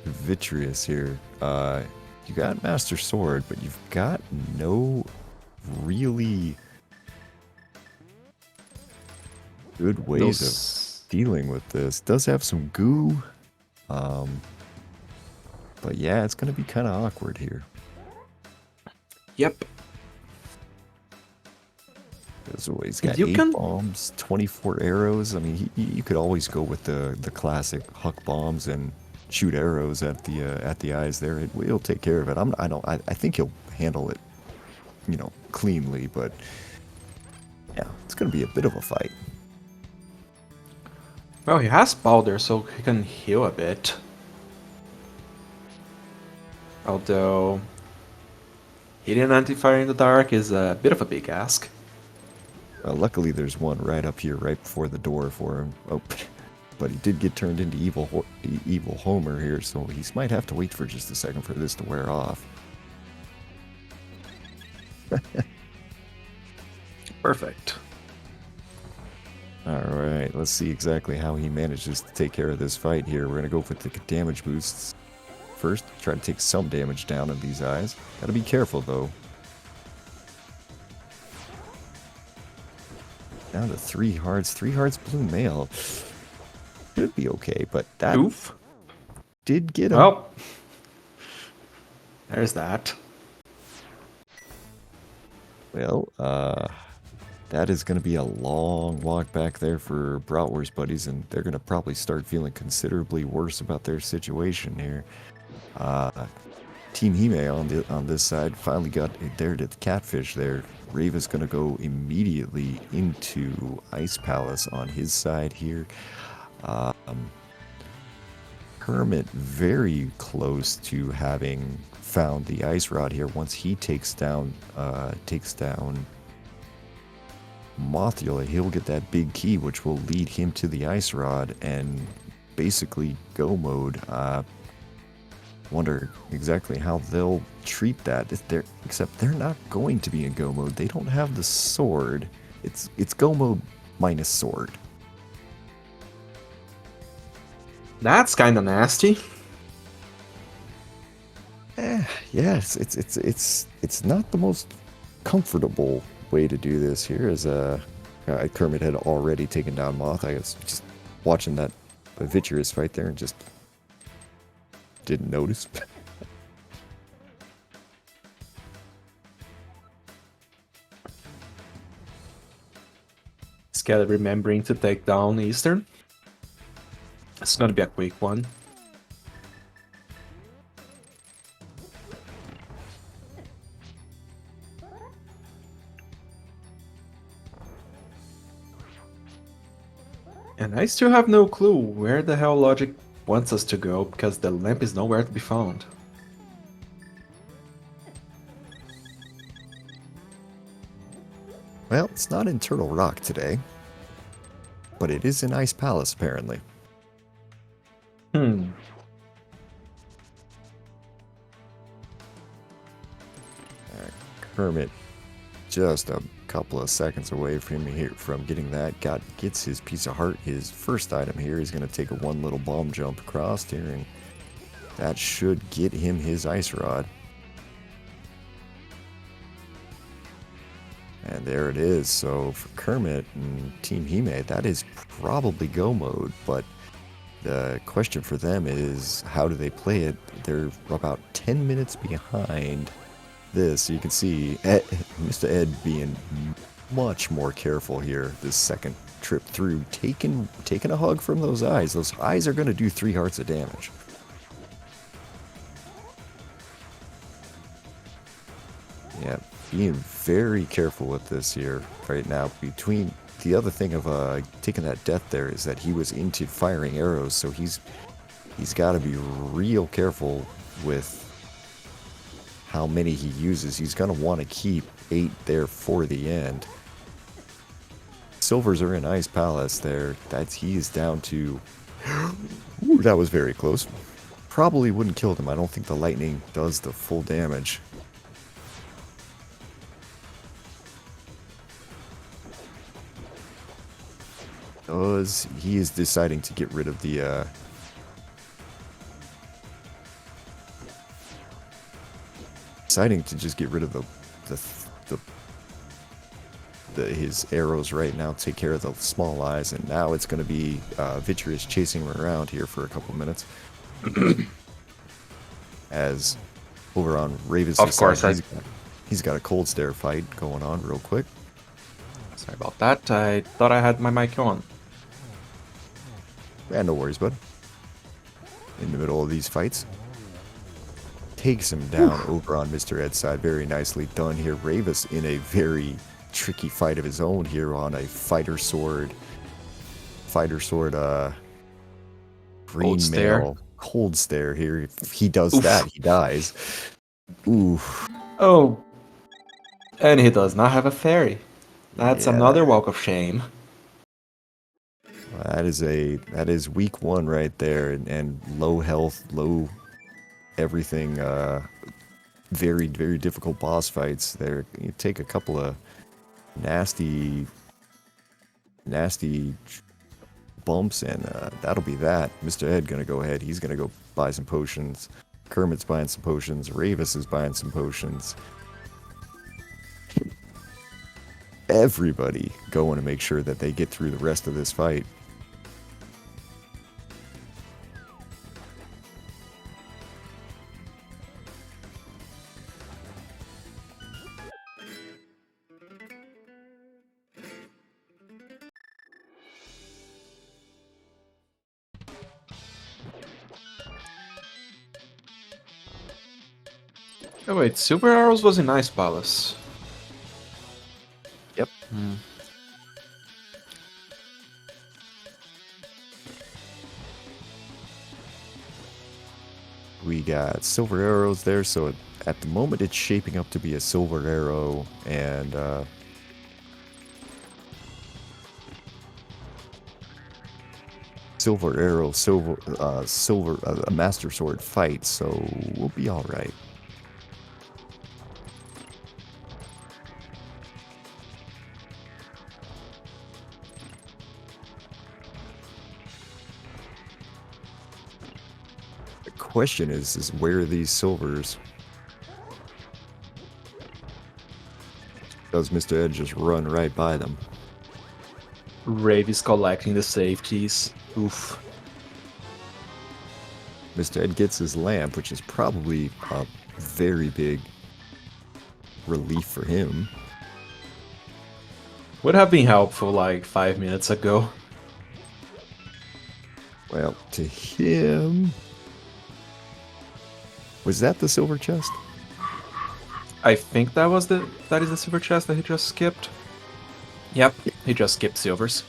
Vitreous here. You got Master Sword, but you've got no really good ways of dealing with this. Does have some goo, but yeah, it's gonna be kind of awkward here. Yep. He's got 8 bombs, 24 arrows. I mean, you could always go with the classic huck bombs and shoot arrows at the eyes there. He'll take care of it. I think he'll handle it, cleanly. But yeah, it's gonna be a bit of a fight. Well, he has Balder, so he can heal a bit. Although hitting anti-fire in the dark is a bit of a big ask. Luckily, there's one right up here, right before the door for him. Oh, but he did get turned into evil Homer here, so he might have to wait for just a second for this to wear off. Perfect. All right, let's see exactly how he manages to take care of this fight here. We're gonna go with the damage boosts first. Try to take some damage down on these eyes. Gotta be careful though. Down to 3 hearts. 3 hearts blue mail. Should be okay, but that did get him. Well, there's that. Well, that is going to be a long walk back there for Bratwurst buddies, and they're going to probably start feeling considerably worse about their situation here. Team Hime on this side finally got there to the catfish there. Rave's going to go immediately into Ice Palace on his side here. Kermit very close to having found the ice rod here. Once he takes down Mothula, he'll get that big key, which will lead him to the ice rod and basically go mode. Wonder exactly how they'll treat that. Except they're not going to be in go mode. They don't have the sword. It's go mode minus sword. That's kind of nasty. Yes, it's not the most comfortable way to do this here. As Kermit had already taken down Moth. I was just watching that Vitreous fight there and just didn't notice. Skelly remembering to take down Eastern. It's gonna be a quick one. And I still have no clue where the hell Logic wants us to go, because the lamp is nowhere to be found. Well, it's not in Turtle Rock today, but it is in Ice Palace apparently. Kermit just a couple of seconds away from getting that. Gets his piece of heart, his first item here. He's going to take a one little bomb jump across here, and that should get him his ice rod. And there it is. So for Kermit and Team Hime, that is probably go mode, but the question for them is, how do they play it? They're about 10 minutes behind this. So you can see Mr. Ed being much more careful here this second trip through, taking a hug from those eyes. Those eyes are going to do 3 hearts of damage. Yeah, being very careful with this here right now. Between the other thing of taking that death there is that he was into firing arrows, so he's got to be real careful with how many he uses. He's going to want to keep 8 there for the end. Silvers are in Ice Palace there. He is down to... Ooh, that was very close. Probably wouldn't kill him. I don't think the lightning does the full damage. He is deciding to get rid of the deciding to just get rid of his arrows right now, take care of the small eyes, and now it's going to be Vitreous chasing him around here for a couple minutes. As over on Raven's side, he's got a cold stare fight going on real quick. Sorry about that. I thought I had my mic on. Yeah, no worries, bud. In the middle of these fights. Takes him down over on Mr. Ed's side. Very nicely done here. Ravis in a very tricky fight of his own here on a fighter sword, green mail, cold stare here. If he does that, he dies. Ooh. Oh. And he does not have a fairy. That's another walk of shame. That is week 1 right there, and low health, low everything. Very, very difficult boss fights there. You take a couple of nasty bumps, and that'll be that. Mr. Ed gonna go ahead. He's gonna go buy some potions. Kermit's buying some potions. Ravis is buying some potions. Everybody going to make sure that they get through the rest of this fight. Oh wait, Silver Arrows was in Ice Palace. Yep. We got Silver Arrows there, so at the moment it's shaping up to be a Silver Arrow and Silver Arrow, a Master Sword fight, so we'll be alright. Question is where are these silvers? Does Mr. Ed just run right by them? Rave is collecting the safeties. Oof. Mr. Ed gets his lamp, which is probably a very big relief for him. Would have been helpful like 5 minutes ago. Well, to him... Was that the silver chest? I think that is the silver chest that he just skipped. Yep, he just skipped silvers.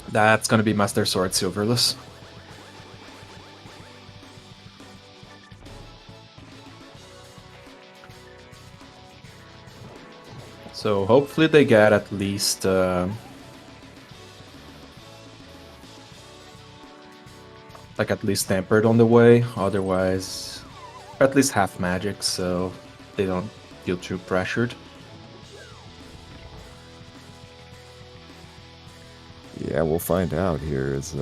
That's gonna be Master Sword silverless. So hopefully they get at least at least tempered on the way, otherwise at least half magic, so they don't feel too pressured. Yeah, we'll find out here as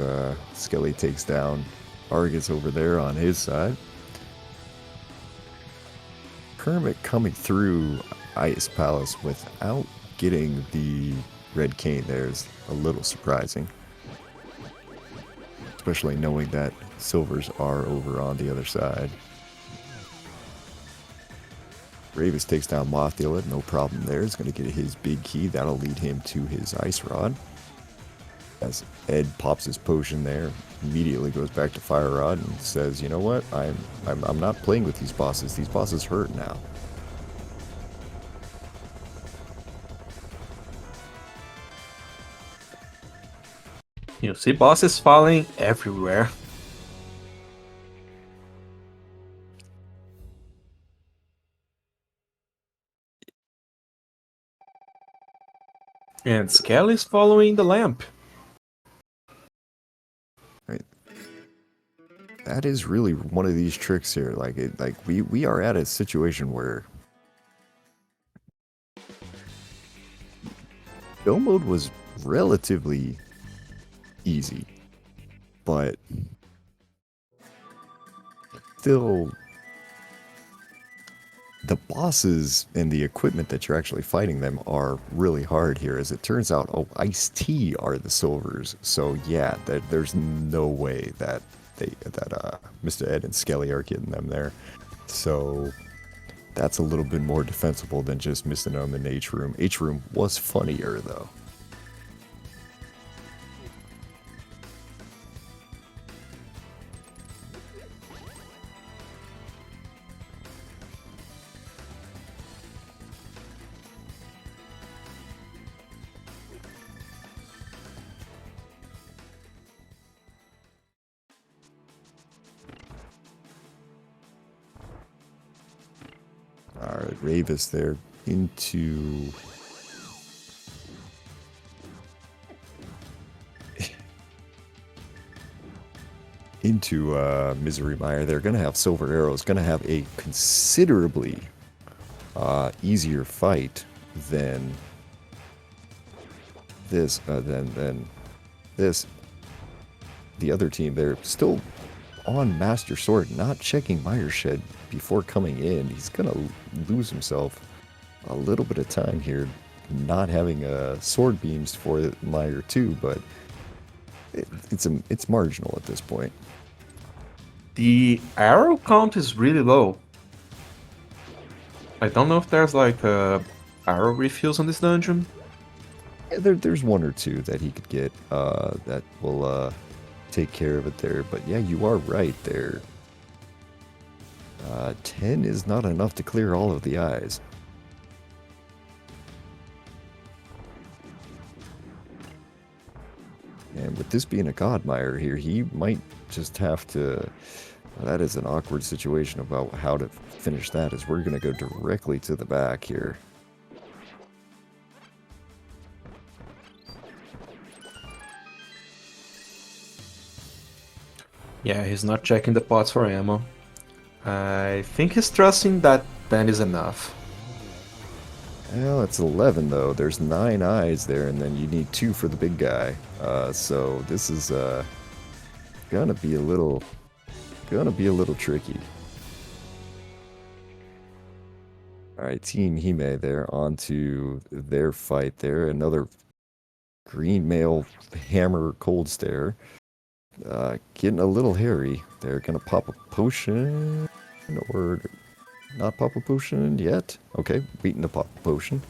Skelly takes down Argus over there on his side. Kermit coming through Ice Palace without getting the red cane there is a little surprising. Especially knowing that silvers are over on the other side. Ravis takes down Mothula, no problem there. He's going to get his big key. That'll lead him to his ice rod. As Ed pops his potion there, immediately goes back to Fire Rod and says, you know what, I'm not playing with these bosses. These bosses hurt now. You see bosses falling everywhere. And Skelly's following the lamp. Right. That is really one of these tricks here. Like we are at a situation where Go mode was relatively easy, but still the bosses and the equipment that you're actually fighting them are really hard here. As it turns out, oh, iced tea are the silvers. So yeah, there's no way that Mr. Ed and Skelly are getting them there. So that's a little bit more defensible than just missing them in H room. H room was funnier though. Alright, Ravis there into Misery Mire. They're gonna have Silver Arrows, gonna have a considerably easier fight than this than this. The other team, they're still on Master Sword, not checking Mire Shed before coming in. He's gonna lose himself a little bit of time here, not having sword beams for Mire too, but it's marginal at this point. The arrow count is really low. I don't know if there's like arrow refills on this dungeon. Yeah, there's one or two that he could get that will take care of it there. But yeah, you are right there. 10 is not enough to clear all of the eyes. And with this being a Godmire here, he might just have to... That is an awkward situation about how to finish that, as we're going to go directly to the back here. Yeah, he's not checking the pots for ammo. I think he's trusting that 10 is enough. Well, it's 11 though. There's 9 eyes there, and then you need 2 for the big guy. So this is gonna be a little tricky. All right, Team Hime there onto their fight there. Another green male hammer cold stare. Getting a little hairy. They're gonna pop a potion, or not pop a potion yet. Okay, beating the pop potion.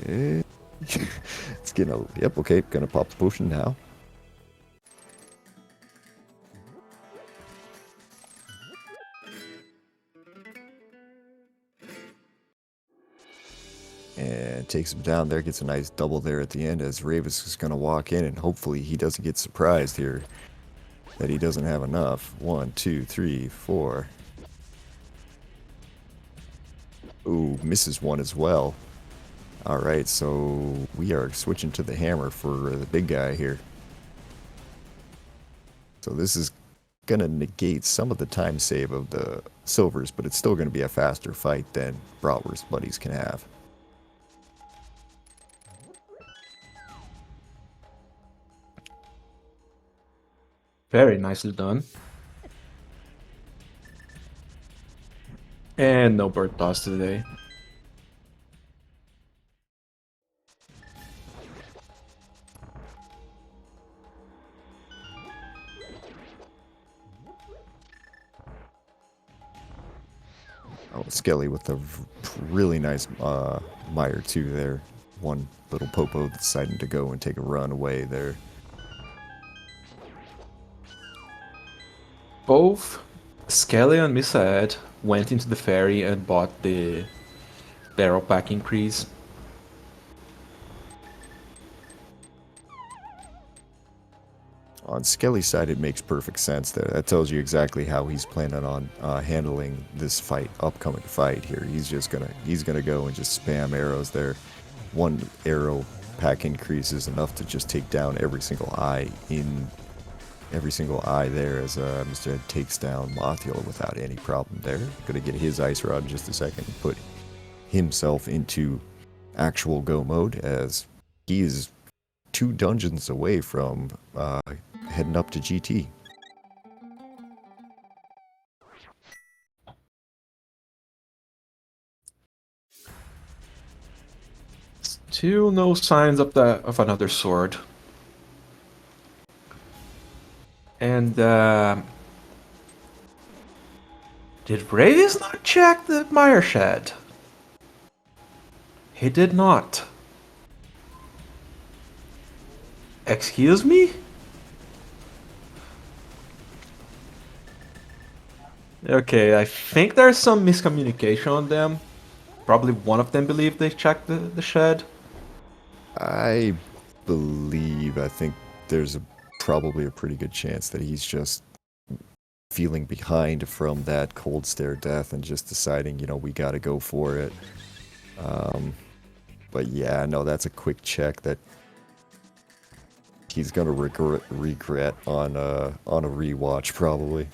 It's getting a... Yep, okay, gonna pop the potion now. And takes him down there, gets a nice double there at the end, as Ravis is gonna walk in, and hopefully he doesn't get surprised here that he doesn't have enough. 1, 2, 3, 4. Ooh, misses one as well. Alright, so we are switching to the hammer for the big guy here. So this is going to negate some of the time save of the silvers, but it's still going to be a faster fight than Bratwurst buddies can have. Very nicely done. And no bird toss today. Oh, Skelly with a really nice Mire too there. One little Popo deciding to go and take a run away there. Both Skelly and Miss Ed went into the ferry and bought the barrel pack increase. on Skelly's side, it makes perfect sense there. That tells you exactly how he's planning on handling this upcoming fight here. He's gonna go and just spam arrows there. One arrow pack increase is enough to just take down every single eye there as Mr. Ed takes down Mothula without any problem there. Gonna get his ice rod in just a second and put himself into actual go mode as he is 2 dungeons away from heading up to GT. Still no signs of another sword. And did Ravius not check the Mire Shed? He did not. Excuse me? Okay, I think there's some miscommunication on them. Probably one of them believed they checked the shed. I think there's probably a pretty good chance that he's just feeling behind from that cold stare death and just deciding, we got to go for it. But yeah, no, that's a quick check that he's gonna regret on a rewatch probably.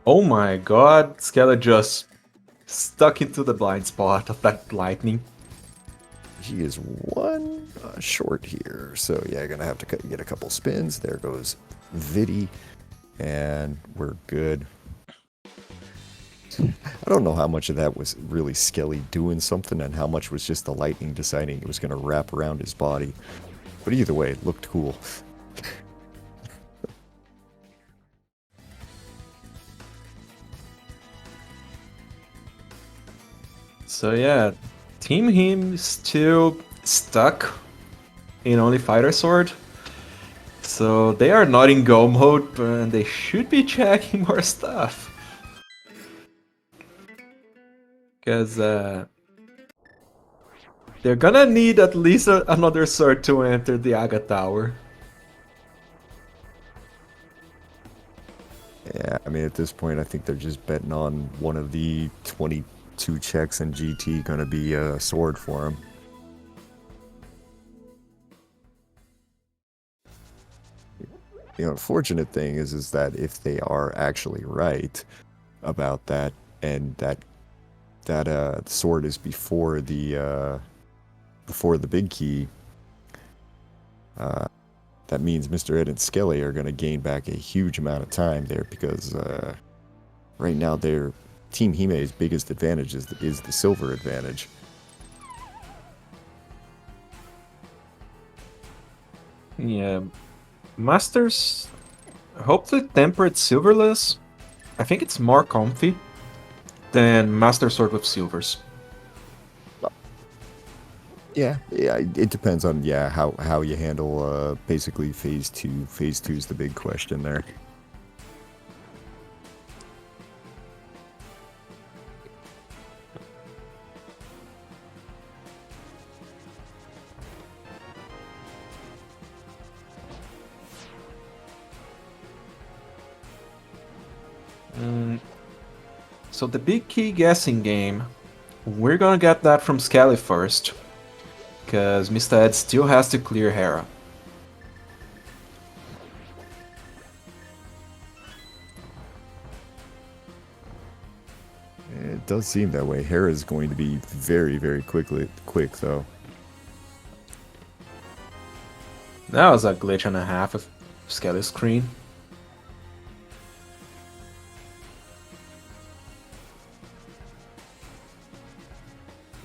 Oh my god, Skella just stuck into the blind spot of that lightning. He is one short here, so yeah, gonna have to get a couple spins. There goes Vidi, and we're good. I don't know how much of that was really Skelly doing something and how much was just the lightning deciding it was gonna wrap around his body. But either way, it looked cool. So yeah, Team Hime is still stuck in only Fighter Sword. So they are not in go mode, and they should be checking more stuff. Because they're gonna need at least another sword to enter the Aga Tower. Yeah, I mean, at this point, I think they're just betting on one of the 22 checks in GT gonna be a sword for him. The unfortunate thing is that if they are actually right about that, and that sword is before the big key, that means Mr. Ed and Skelly are going to gain back a huge amount of time there because right now their Team Hime's biggest advantage is the silver advantage. Yeah, Masters, hopefully tempered silverless. I think it's more comfy than Master Sword with silvers. Yeah, it depends on how you handle basically phase 2. Phase 2 is the big question there. So the big key guessing game, we're gonna get that from Skelly first, because Mr. Ed still has to clear Hera. It does seem that way. Hera is going to be very, very quick though. That was a glitch and a half of Skelly's screen.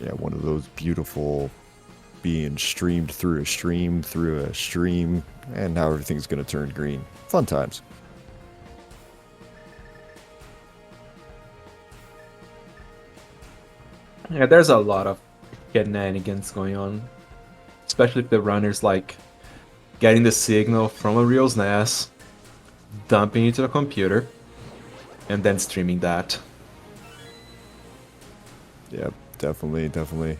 Yeah, one of those beautiful being streamed through a stream, and now everything's going to turn green. Fun times. Yeah, there's a lot of shenanigans going on. Especially if the runner's like getting the signal from a Real's NAS, dumping it to the computer, and then streaming that. Yep, definitely.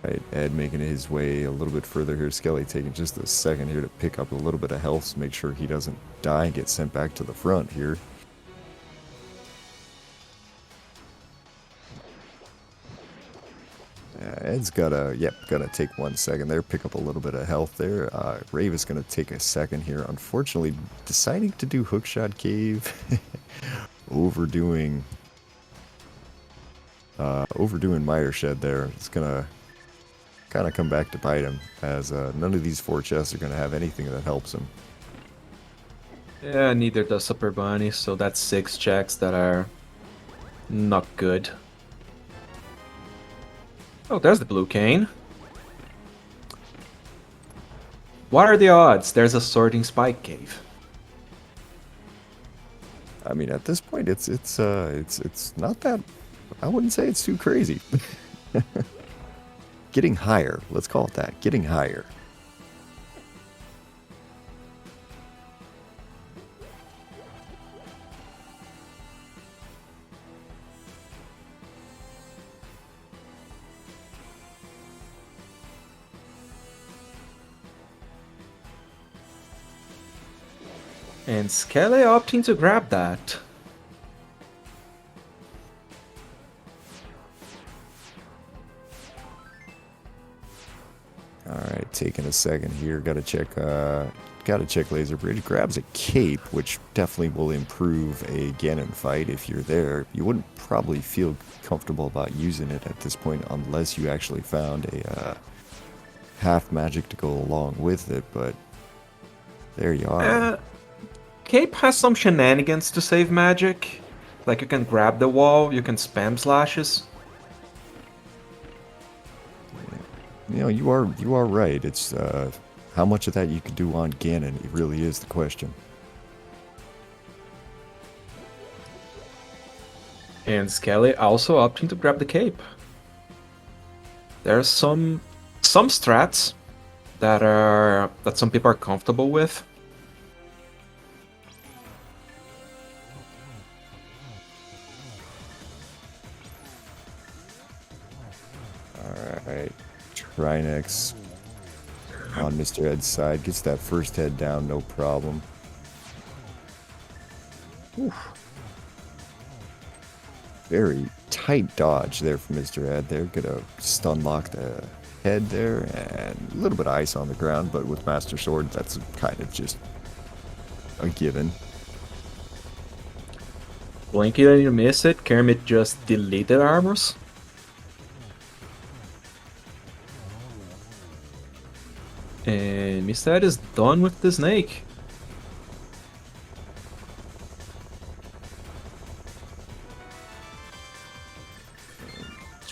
Right, Ed making his way a little bit further here. Skelly taking just a second here to pick up a little bit of health to make sure he doesn't die and get sent back to the front here. Ed's gotta take 1 second there, pick up a little bit of health there. Rave is gonna take a second here. Unfortunately, deciding to do hookshot cave, overdoing miter shed there. It's gonna kind of come back to bite him, as none of these 4 chests are gonna have anything that helps him. Yeah, neither does Super Bunny, so that's 6 checks that are not good. Oh, there's the blue cane. What are the odds there's a sorting spike cave? I mean, at this point, it's not that. I wouldn't say it's too crazy. Getting higher. Let's call it that. Getting higher. And Skele opting to grab that. Alright, taking a second here. Gotta check Laser Bridge. Grabs a cape, which definitely will improve a Ganon fight if you're there. You wouldn't probably feel comfortable about using it at this point unless you actually found a half magic to go along with it, but there you are. Cape has some shenanigans to save magic. Like you can grab the wall, you can spam slashes. You know, you are right. It's how much of that you can do on Ganon, it really is the question. And Skelly also opting to grab the cape. There's some strats that some people are comfortable with. Alright. Trinex on Mr. Ed's side. Gets that first head down, no problem. Oof. Very tight dodge there from Mr. Ed. They're gonna stun lock the head there, and a little bit of ice on the ground, but with Master Sword, that's kind of just a given. Blink it and you miss it. Kermit just deleted armors. And Mr. Ed is done with the snake.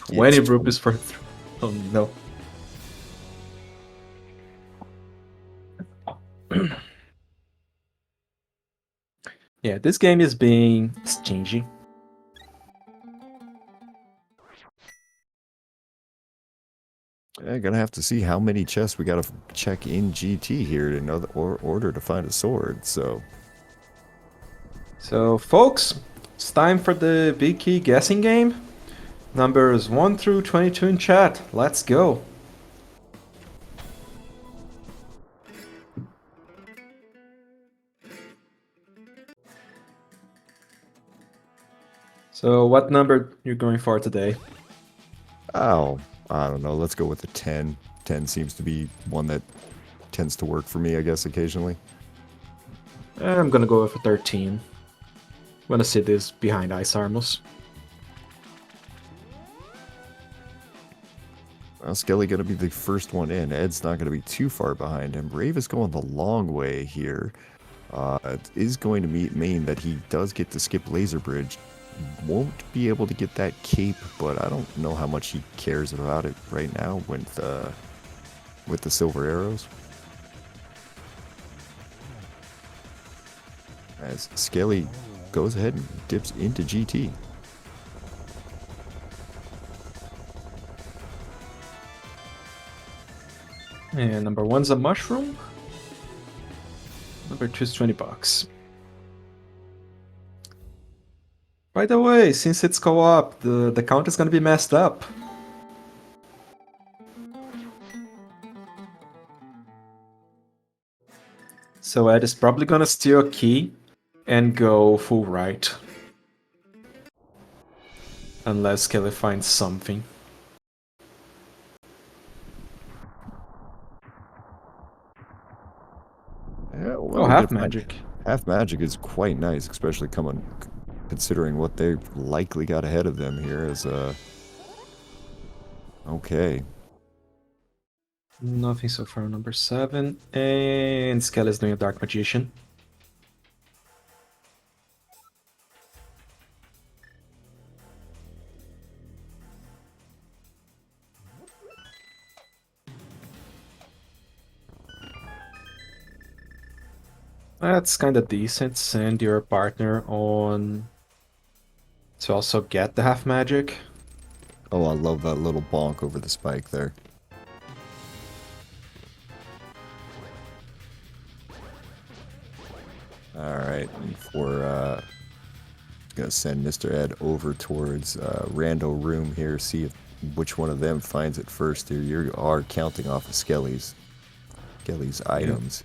Yes. 20 rupees for... Oh no. Yeah, this game is being stingy. Yeah, gonna have to see how many chests we gotta check in GT here to know the order to find a sword, so... So, folks, it's time for the big key guessing game. Numbers 1 through 22 in chat. Let's go. So, what number you're going for today? Oh, I don't know, let's go with the 10. 10 seems to be one that tends to work for me, I guess, occasionally. I'm gonna go with a 13. I'm gonna see this behind ice armors. Well, Skelly gonna be the first one in. Ed's not gonna be too far behind him. Brave is going the long way here. It is going to mean that he does get to skip Laser Bridge. Won't be able to get that cape, but I don't know how much he cares about it right now with the silver arrows. As Skelly goes ahead and dips into GT. And number 1's a mushroom. Number 2's 20 bucks. By the way, since it's co-op, the count is gonna be messed up. So Ed is probably gonna steal a key and go full right. Unless Kelly finds something. Yeah, well, Oh, we're half gonna find magic. half magic is quite nice, especially considering what they've likely got ahead of them here. As okay, Nothing so far on number 7. And Skelly's doing a Dark Magician. That's kind of decent. Send your partner on to also get the half magic. oh, I love that little bonk over the spike there. All right, and for gonna send Mr. Ed over towards Rando room here. See if which one of them finds it first. Here, you are counting off of Skelly's items.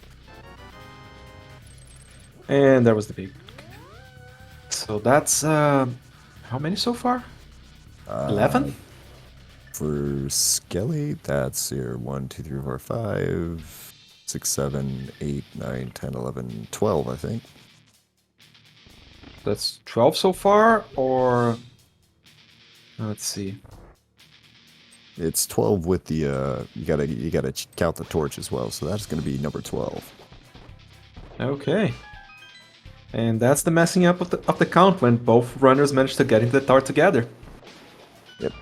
And there was the big. So that's how many so far? 11? For Skelly, that's here 1, 2, 3, 4, 5, 6, 7, 8, 9, 10, 11, 12, I think. That's 12 so far, or let's see. It's 12 with the you gotta count the torch as well, so that's gonna be number 12. Okay. And that's the messing up of the count when both runners managed to get into the tower together. Yep.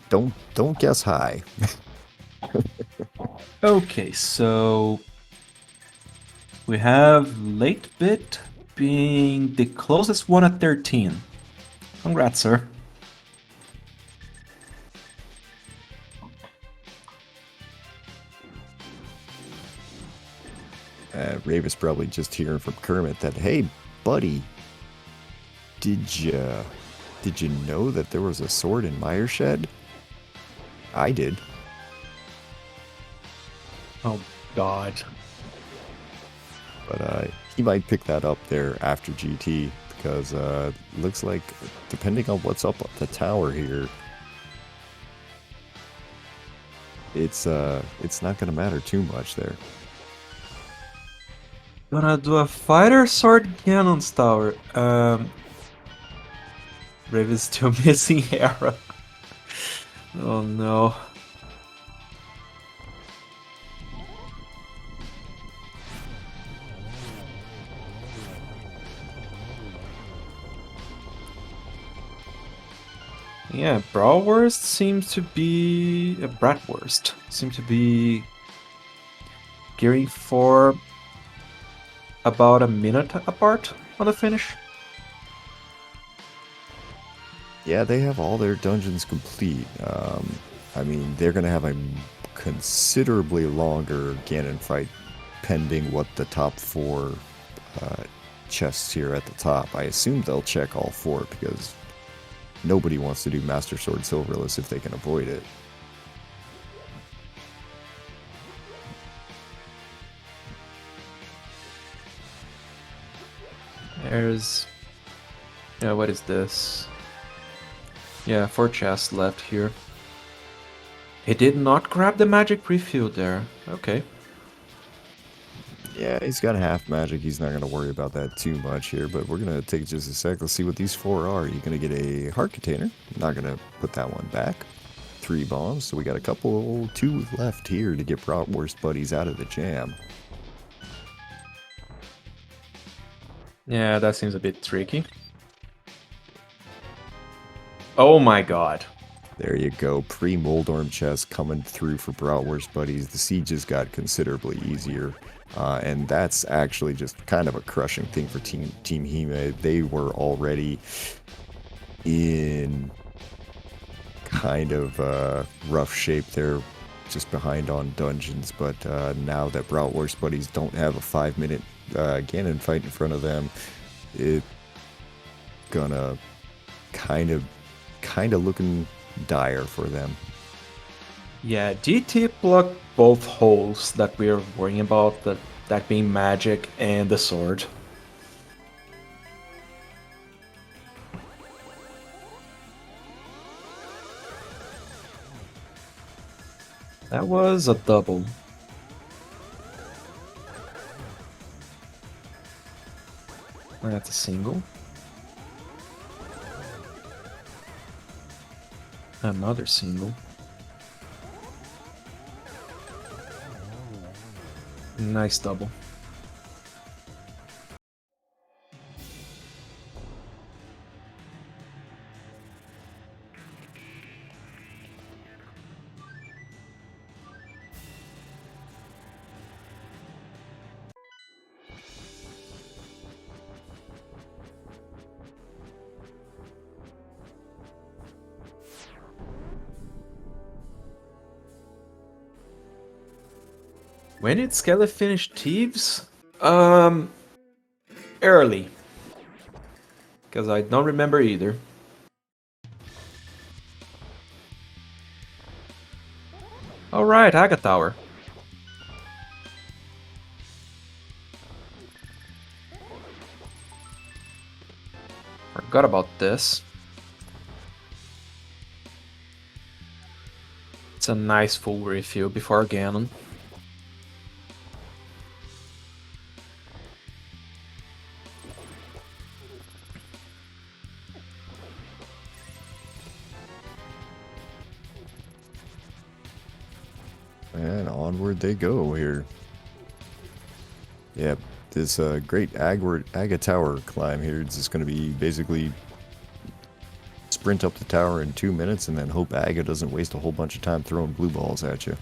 Don't guess high. Okay, so we have late bit being the closest one at 13. Congrats, sir. Ravis probably just hearing from Kermit that, hey, buddy, did you know that there was a sword in Meyer Shed? I did. Oh, God. But he might pick that up there after GT because looks like depending on what's up the tower here, it's not gonna matter too much there. Gonna do a fighter sword cannons tower. Brave is still missing Hera. Oh no. Yeah, Bratwurst seems to be Bratwurst seems to be gearing for about a minute apart on the finish. Yeah, they have all their dungeons complete. I mean, they're gonna have a considerably longer Ganon fight, pending what the top 4 chests here at the top. I assume they'll check all 4 because nobody wants to do Master Sword Silverless if they can avoid it. There's... Yeah, what is this? Yeah, 4 chests left here. He did not grab the magic refill there. Okay. Yeah, he's got half magic. He's not going to worry about that too much here, but we're going to take just a sec. Let's see what these 4 are. You're going to get a heart container. Not going to put that one back. 3 bombs, so we got a couple, 2 left here to get Bratwurst buddies out of the jam. Yeah, that seems a bit tricky. Oh my god. There you go. Pre-Moldorm chest coming through for Bratwurst buddies. The sieges got considerably easier. And that's actually just kind of a crushing thing for Team Hime. They were already in kind of rough shape there, just behind on dungeons. But now that Bratwurst buddies don't have a 5-minute Ganon fight in front of them, it's gonna kind of looking dire for them. Yeah, GT plugged both holes that we're worrying about, that that being magic and the sword. That was a double. That's a single. Another single. Nice double. When did Skelly finish Thieves? Early. Because I don't remember either. Alright, Aga Tower. Forgot about this. It's a nice full refill before Ganon. And onward they go here. Yep, this great Aga Tower climb here is just going to be basically sprint up the tower in 2 minutes and then hope Aga doesn't waste a whole bunch of time throwing blue balls at you.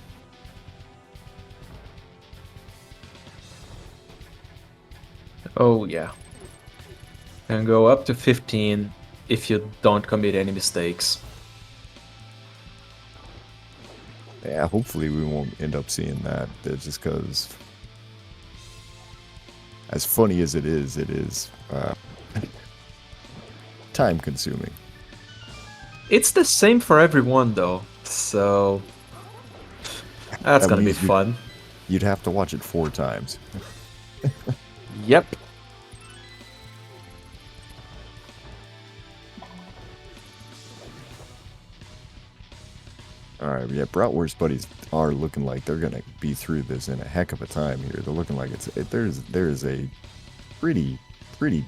Oh yeah. And go up to 15 if you don't commit any mistakes. Yeah, hopefully we won't end up seeing that. Just because, as funny as it is time consuming. It's the same for everyone though, so that's gonna be fun. You'd have to watch it 4 times. Yep. Alright, yeah, Bratwurst buddies are looking like they're gonna be through this in a heck of a time here. They're looking like there's a pretty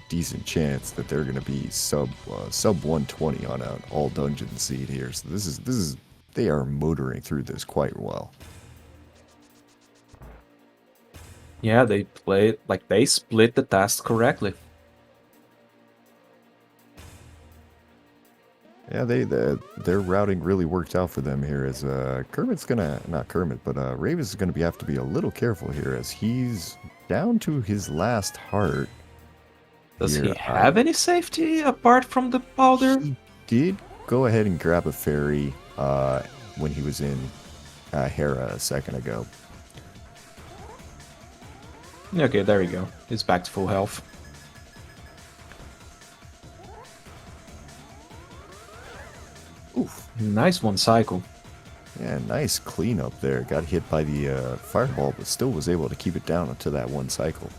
decent chance that they're gonna be sub 120 on an all dungeon seed here. So this is they are motoring through this quite well. Yeah, they played like they split the task correctly. Yeah, their routing really worked out for them here. As Kermit's gonna not Kermit, but Ravis is gonna have to be a little careful here as he's down to his last heart. Does he have any safety apart from the powder? He did go ahead and grab a fairy when he was in Hera a second ago. Okay, there we go. He's back to full health. Oof. Nice one cycle. Yeah, nice cleanup there. Got hit by the fireball, but still was able to keep it down to that 1 cycle.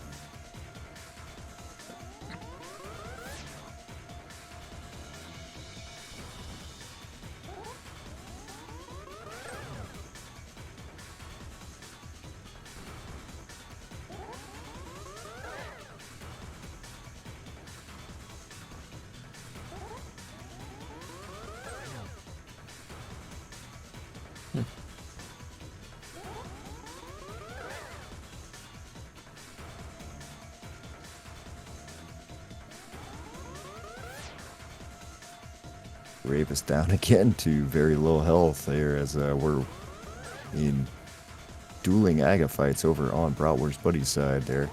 Ravis down again to very low health there as we're in dueling Aga fights over on Bratwurst buddy's side there.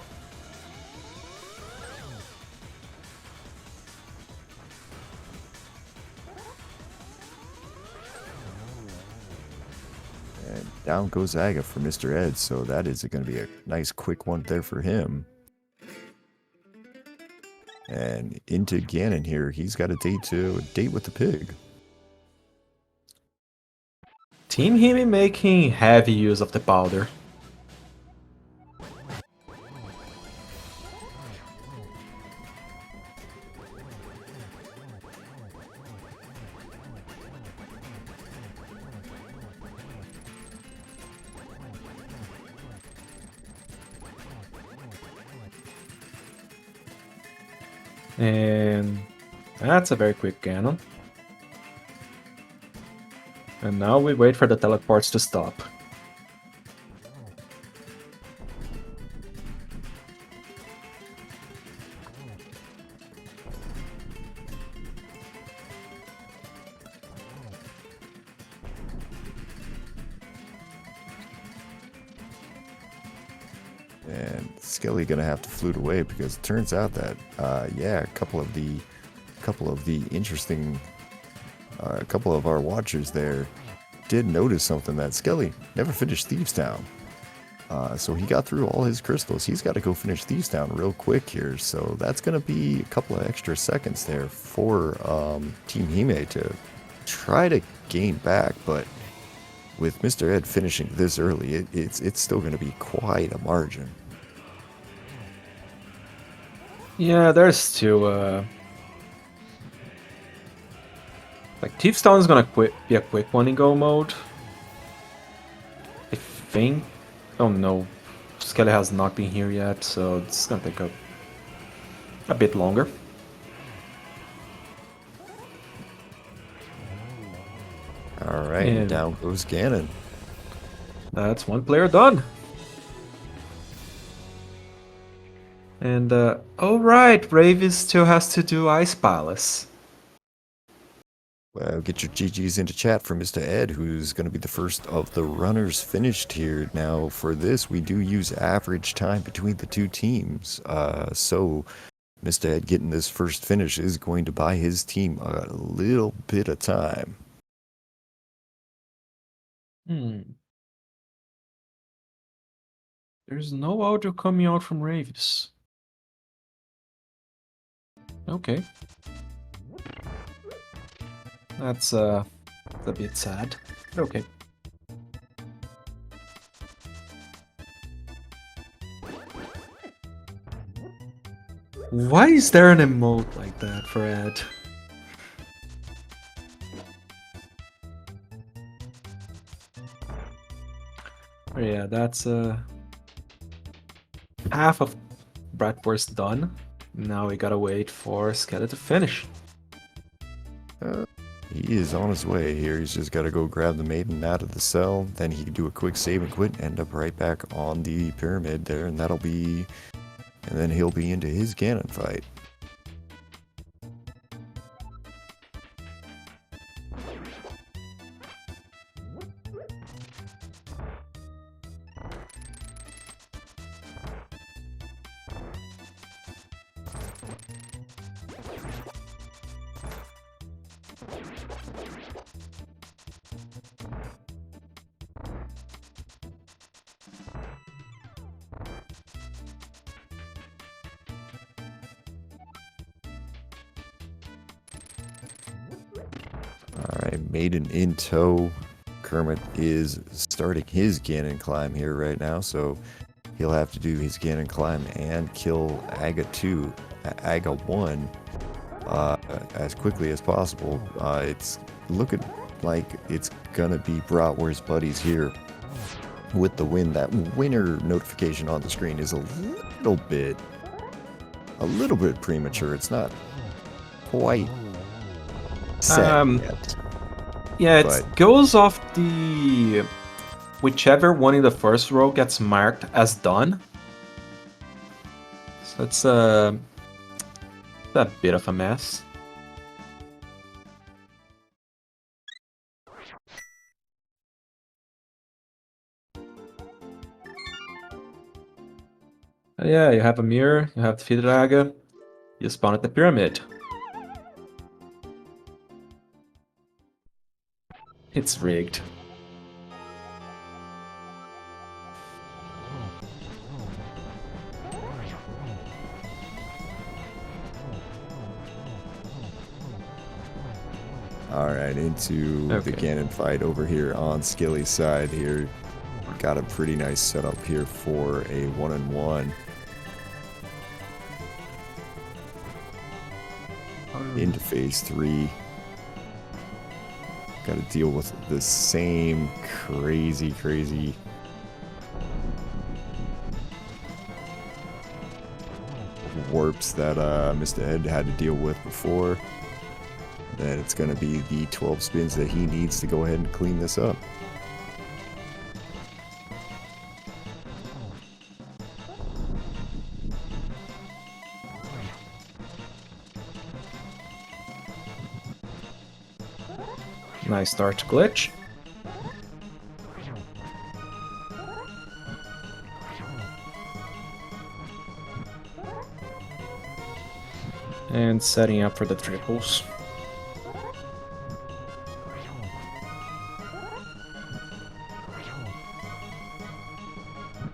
And down goes Aga for Mr. Ed, so that is going to be a nice quick one there for him. And into Ganon here, he's got a date with the pig. Team Hime making heavy use of the powder. And that's a very quick cannon. And now we wait for the teleports to stop. And Skelly gonna have to flute away because it turns out that yeah, a couple of the interesting a couple of our watchers there did notice something, that Skelly never finished Thieves Town. So he got through all his crystals. He's got to go finish Thieves Town real quick here. So that's going to be a couple of extra seconds there for Team Hime to try to gain back. But with Mr. Ed finishing this early, it's still going to be quite a margin. Yeah, there's two. Like Thieves Town is gonna be a quick one in go mode. I think. Oh no, Skelly has not been here yet, so it's gonna take a bit longer. All right, and down goes Ganon. That's one player done. And oh right, Ravis still has to do Ice Palace. Well, get your GGs into chat for Mr. Ed, who's going to be the first of the runners finished here. Now, for this, we do use average time between the two teams. So, Mr. Ed getting this first finish is going to buy his team a little bit of time. There's no audio coming out from Ravis. Okay. That's a bit sad. Okay. Why is there an emote like that for Ed? Oh, yeah, that's half of Bratwurst done. Now we gotta wait for Skelly to finish. He is on his way here. He's just got to go grab the maiden out of the cell. Then he can do a quick save and quit, end up right back on the pyramid there, and that'll be... And then he'll be into his Ganon fight. Alright, maiden in tow. Kermit is starting his Ganon climb here right now, so he'll have to do his Ganon climb and kill Aga 2, Aga 1 as quickly as possible. It's looking like it's gonna be Bratwurst buddies here with the win. That winner notification on the screen is a little bit premature. It's not quite set yet. Yeah, it goes off the... Whichever one in the first row gets marked as done. So it's a bit of a mess. Yeah, you have a mirror, you have defeated Aga, you spawn at the pyramid. It's rigged. Alright, into the Ganon fight over here on Skilly's side here. Got a pretty nice setup here for a 1-on-1. Into phase 3. Got to deal with the same crazy warps that Mr. Ed had to deal with before. Then it's going to be the 12 spins that he needs to go ahead and clean this up. Nice start glitch. And setting up for the triples.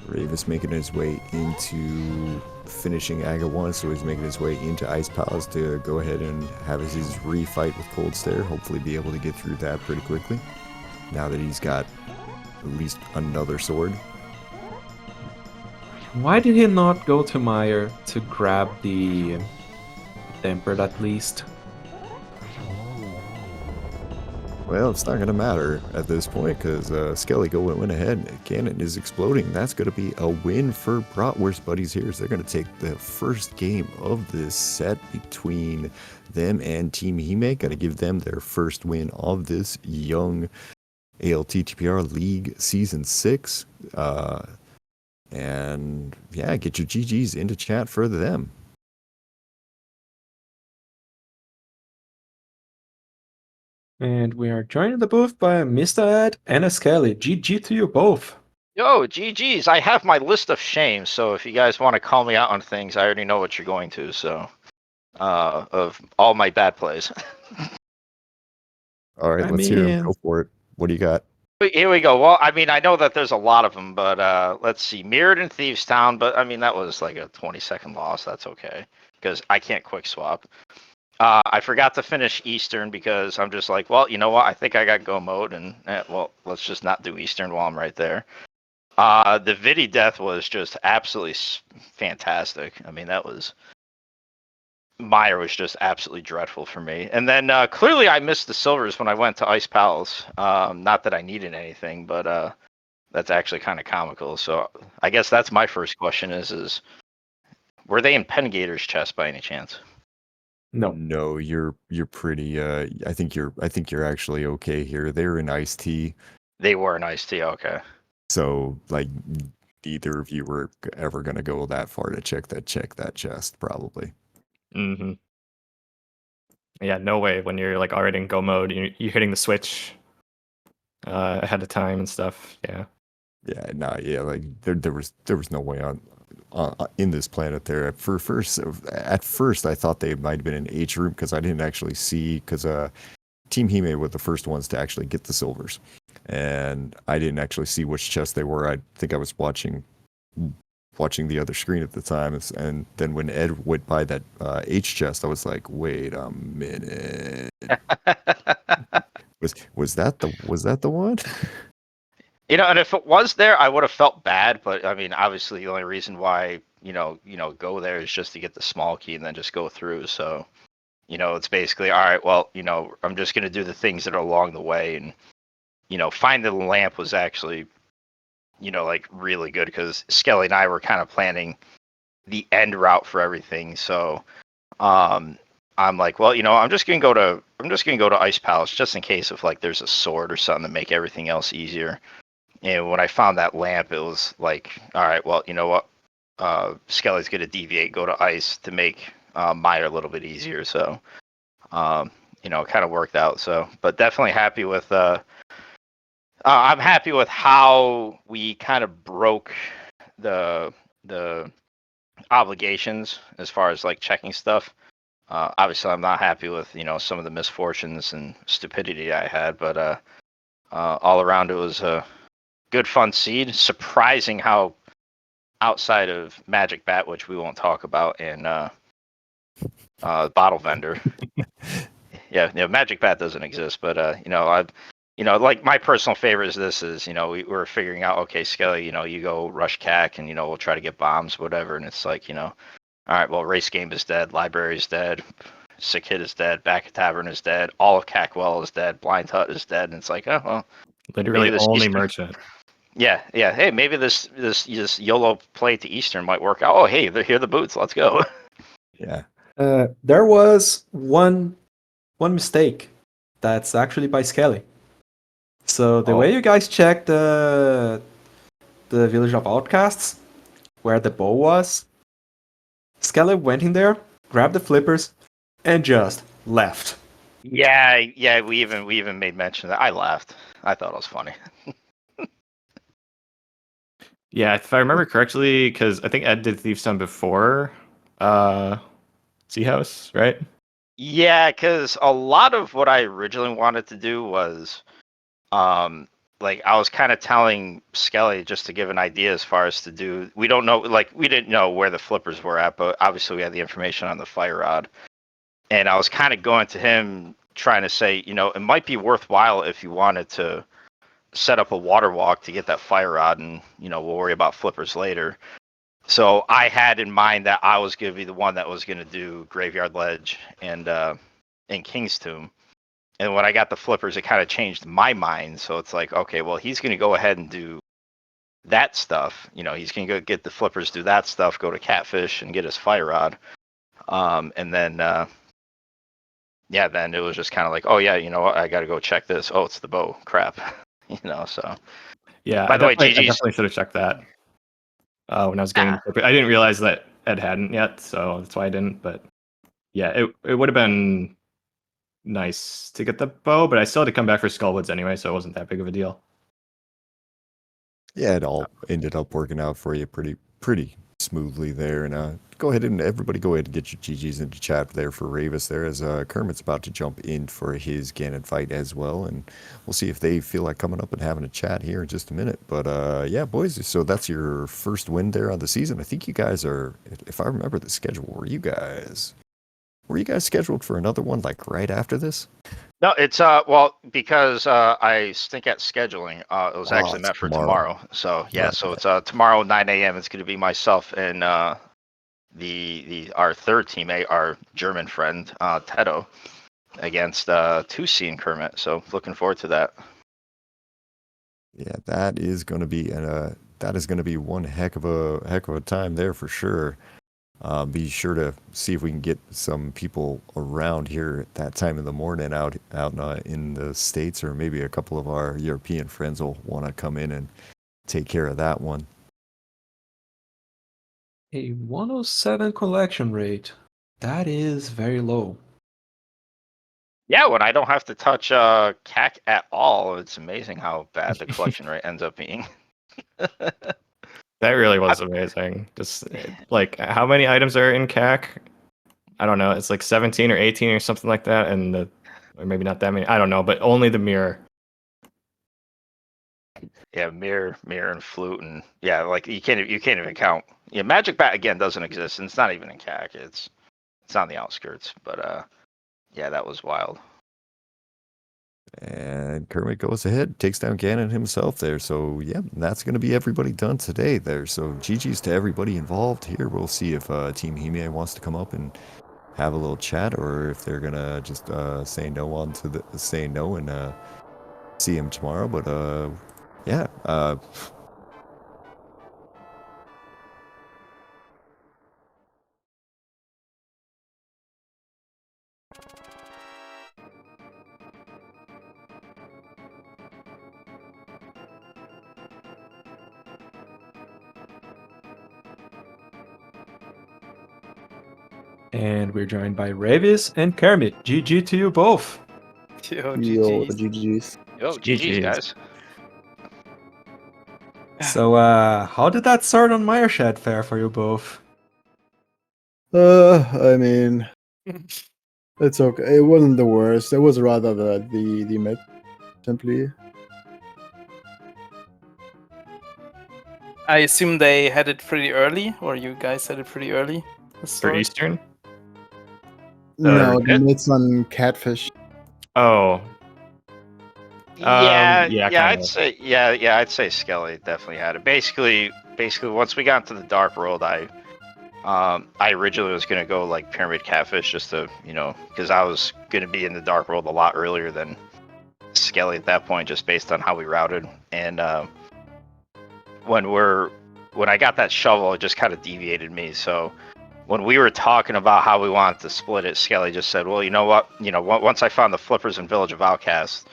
Ravis making his way into finishing Aga 1, so he's making his way into Ice Palace to go ahead and have his refight with Cold Stare. Hopefully be able to get through that pretty quickly, now that he's got at least another sword. Why did he not go to Meyer to grab the Tempered at least? Well, it's not going to matter at this point because Skelly went ahead. Cannon is exploding. That's going to be a win for Bratwurst buddies here. So they're going to take the first game of this set between them and Team Hime. Going to give them their first win of this young ALTTPR League Season 6. And yeah, get your GGs into chat for them. And we are joined in the booth by Mr. Ed and Skelly. GG to you both. Yo, GG's. I have my list of shames, so if you guys want to call me out on things, I already know what you're going to, so of all my bad plays. All right, let's hear him. Go for it. What do you got? Here we go. Well, I mean, I know that there's a lot of them, but let's see. Mirrored in Thieves Town, but I mean, that was like a 20-second loss. That's okay, because I can't quick swap. I forgot to finish Eastern because I'm just like, well, you know what? I think I got go mode, and well, let's just not do Eastern while I'm right there. The Vidi death was just absolutely fantastic. I mean, that was Meyer was just absolutely dreadful for me. And then clearly I missed the silvers when I went to Ice Palace. Not that I needed anything, but that's actually kind of comical. So I guess that's my first question: is were they in Pengator's chest by any chance? No, you're pretty. I think you're actually okay here. They're in Ice Tea. They were in Ice Tea. Okay. So like, neither of you were ever gonna go that far to check that chest, probably. Mm-hmm. Yeah, no way. When you're like already in go mode, you're hitting the switch ahead of time and stuff. Yeah. Yeah, no, yeah, like there was no way on in this planet there. At first, I thought they might have been in H room because I didn't actually see, because Team Hime were the first ones to actually get the silvers, and I didn't actually see which chest they were. I think I was watching the other screen at the time, and then when Ed went by that H chest, I was like, wait a minute, was that the one? You know, and if it was there, I would have felt bad. But I mean, obviously, the only reason why go there is just to get the small key and then just go through. So, it's basically all right. Well, I'm just gonna do the things that are along the way, and finding the lamp was actually, like really good because Skelly and I were kind of planning the end route for everything. So, I'm like, well, I'm just gonna go to Ice Palace just in case if like there's a sword or something to make everything else easier. And when I found that lamp, it was like, all right, well, you know what? Skelly's going to deviate, go to ice to make Meyer a little bit easier. So, it kind of worked out. So, but definitely happy with, I'm happy with how we kind of broke the obligations as far as like checking stuff. Obviously, I'm not happy with, some of the misfortunes and stupidity I had, but all around it was good fun seed. Surprising how outside of Magic Bat, which we won't talk about, and Bottle Vendor. yeah, Magic Bat doesn't exist, but like my personal favorite is this is, we were figuring out, okay, Skelly, you go rush CAC and we'll try to get bombs, whatever, and it's like, all right, well, Race Game is dead, Library is dead, Sick Hit is dead, Back at Tavern is dead, all of Cackwell is dead, Blind Hut is dead, and it's like, oh well. Literally only merchant. Yeah. Hey, maybe this YOLO play to Eastern might work out. Oh, hey, here are the boots. Let's go. Yeah. There was one mistake that's actually by Skelly. So the way you guys checked the village of outcasts, where the bow was, Skelly went in there, grabbed the flippers, and just left. Yeah, we even made mention of that. I laughed. I thought it was funny. Yeah, if I remember correctly, because I think Ed did Thief's Town before Sea House, right? Yeah, because a lot of what I originally wanted to do was, like I was kind of telling Skelly just to give an idea as far as to do. We don't know, like we didn't know where the flippers were at, but obviously we had the information on the fire rod, and I was kind of going to him trying to say, it might be worthwhile if you wanted to set up a water walk to get that fire rod, and we'll worry about flippers later. So I had in mind that I was going to be the one that was going to do Graveyard Ledge and King's Tomb. And when I got the flippers, it kind of changed my mind. So it's like, okay, well, he's going to go ahead and do that stuff. He's going to go get the flippers, do that stuff, go to Catfish and get his fire rod. And then, then it was just kind of like, oh, yeah, you know what? I got to go check this. Oh, it's the bow. Crap. So. Yeah, By the way, I GG's. definitely should have checked that when I was getting the flipper. I didn't realize that Ed hadn't yet, so that's why I didn't. But yeah, it would have been nice to get the bow, but I still had to come back for Skullwoods anyway, so it wasn't that big of a deal. Yeah, it all ended up working out for you pretty smoothly there. And everybody go ahead and get your GGs into chat there for Ravis there, as Kermit's about to jump in for his Ganon fight as well. And we'll see if they feel like coming up and having a chat here in just a minute. But yeah, boys, so that's your first win there on the season. I think you guys are, if I remember the schedule, were you guys scheduled for another one like right after this? No, it's because I stink at scheduling. It was actually it's meant for tomorrow. tomorrow. So yeah, Right. so it's tomorrow 9 a.m. It's going to be myself and our third teammate, our German friend Tedo, against 2C and Kermit. So looking forward to that. Yeah, that is going to be one heck of a time there for sure. Be sure to see if we can get some people around here at that time in the morning out in the States, or maybe a couple of our European friends will want to come in and take care of that one. A 107 collection rate. That is very low. Yeah, when I don't have to touch CAC at all, it's amazing how bad the collection rate ends up being. That really was amazing. Just like how many items are in CAC? I don't know. It's like 17 or 18 or something like that, and or maybe not that many. I don't know, but only the mirror. Yeah, mirror, and flute, and yeah, like you can't even count. Yeah, Magic Bat again doesn't exist, and it's not even in CAC. It's on the outskirts, but yeah, that was wild. And Kermit goes ahead, takes down Ganon himself there. So, yeah, that's going to be everybody done today there. So, GG's to everybody involved here. We'll see if Team Hime wants to come up and have a little chat, or if they're going to just say no and see him tomorrow. But, yeah. And we're joined by Ravis and Kermit. GG to you both. Yo, Yo, GG's. GG's. Yo, GG's guys. So, how did that start on Meyershed Fair for you both? I mean, it's okay. It wasn't the worst. It was rather the mid, simply. I assume they had it pretty early, or you guys had it pretty early. the For start? Eastern? No, the it- mid's on Catfish. Oh, Yeah, yeah, I'd kinda. say I'd say Skelly definitely had it. Basically, once we got into the Dark World, I originally was gonna go like Pyramid Catfish just to because I was gonna be in the Dark World a lot earlier than Skelly at that point, just based on how we routed. And when I got that shovel, it just kind of deviated me. So when we were talking about how we wanted to split it, Skelly just said, "Well, you know what? Once I found the flippers in Village of Outcasts,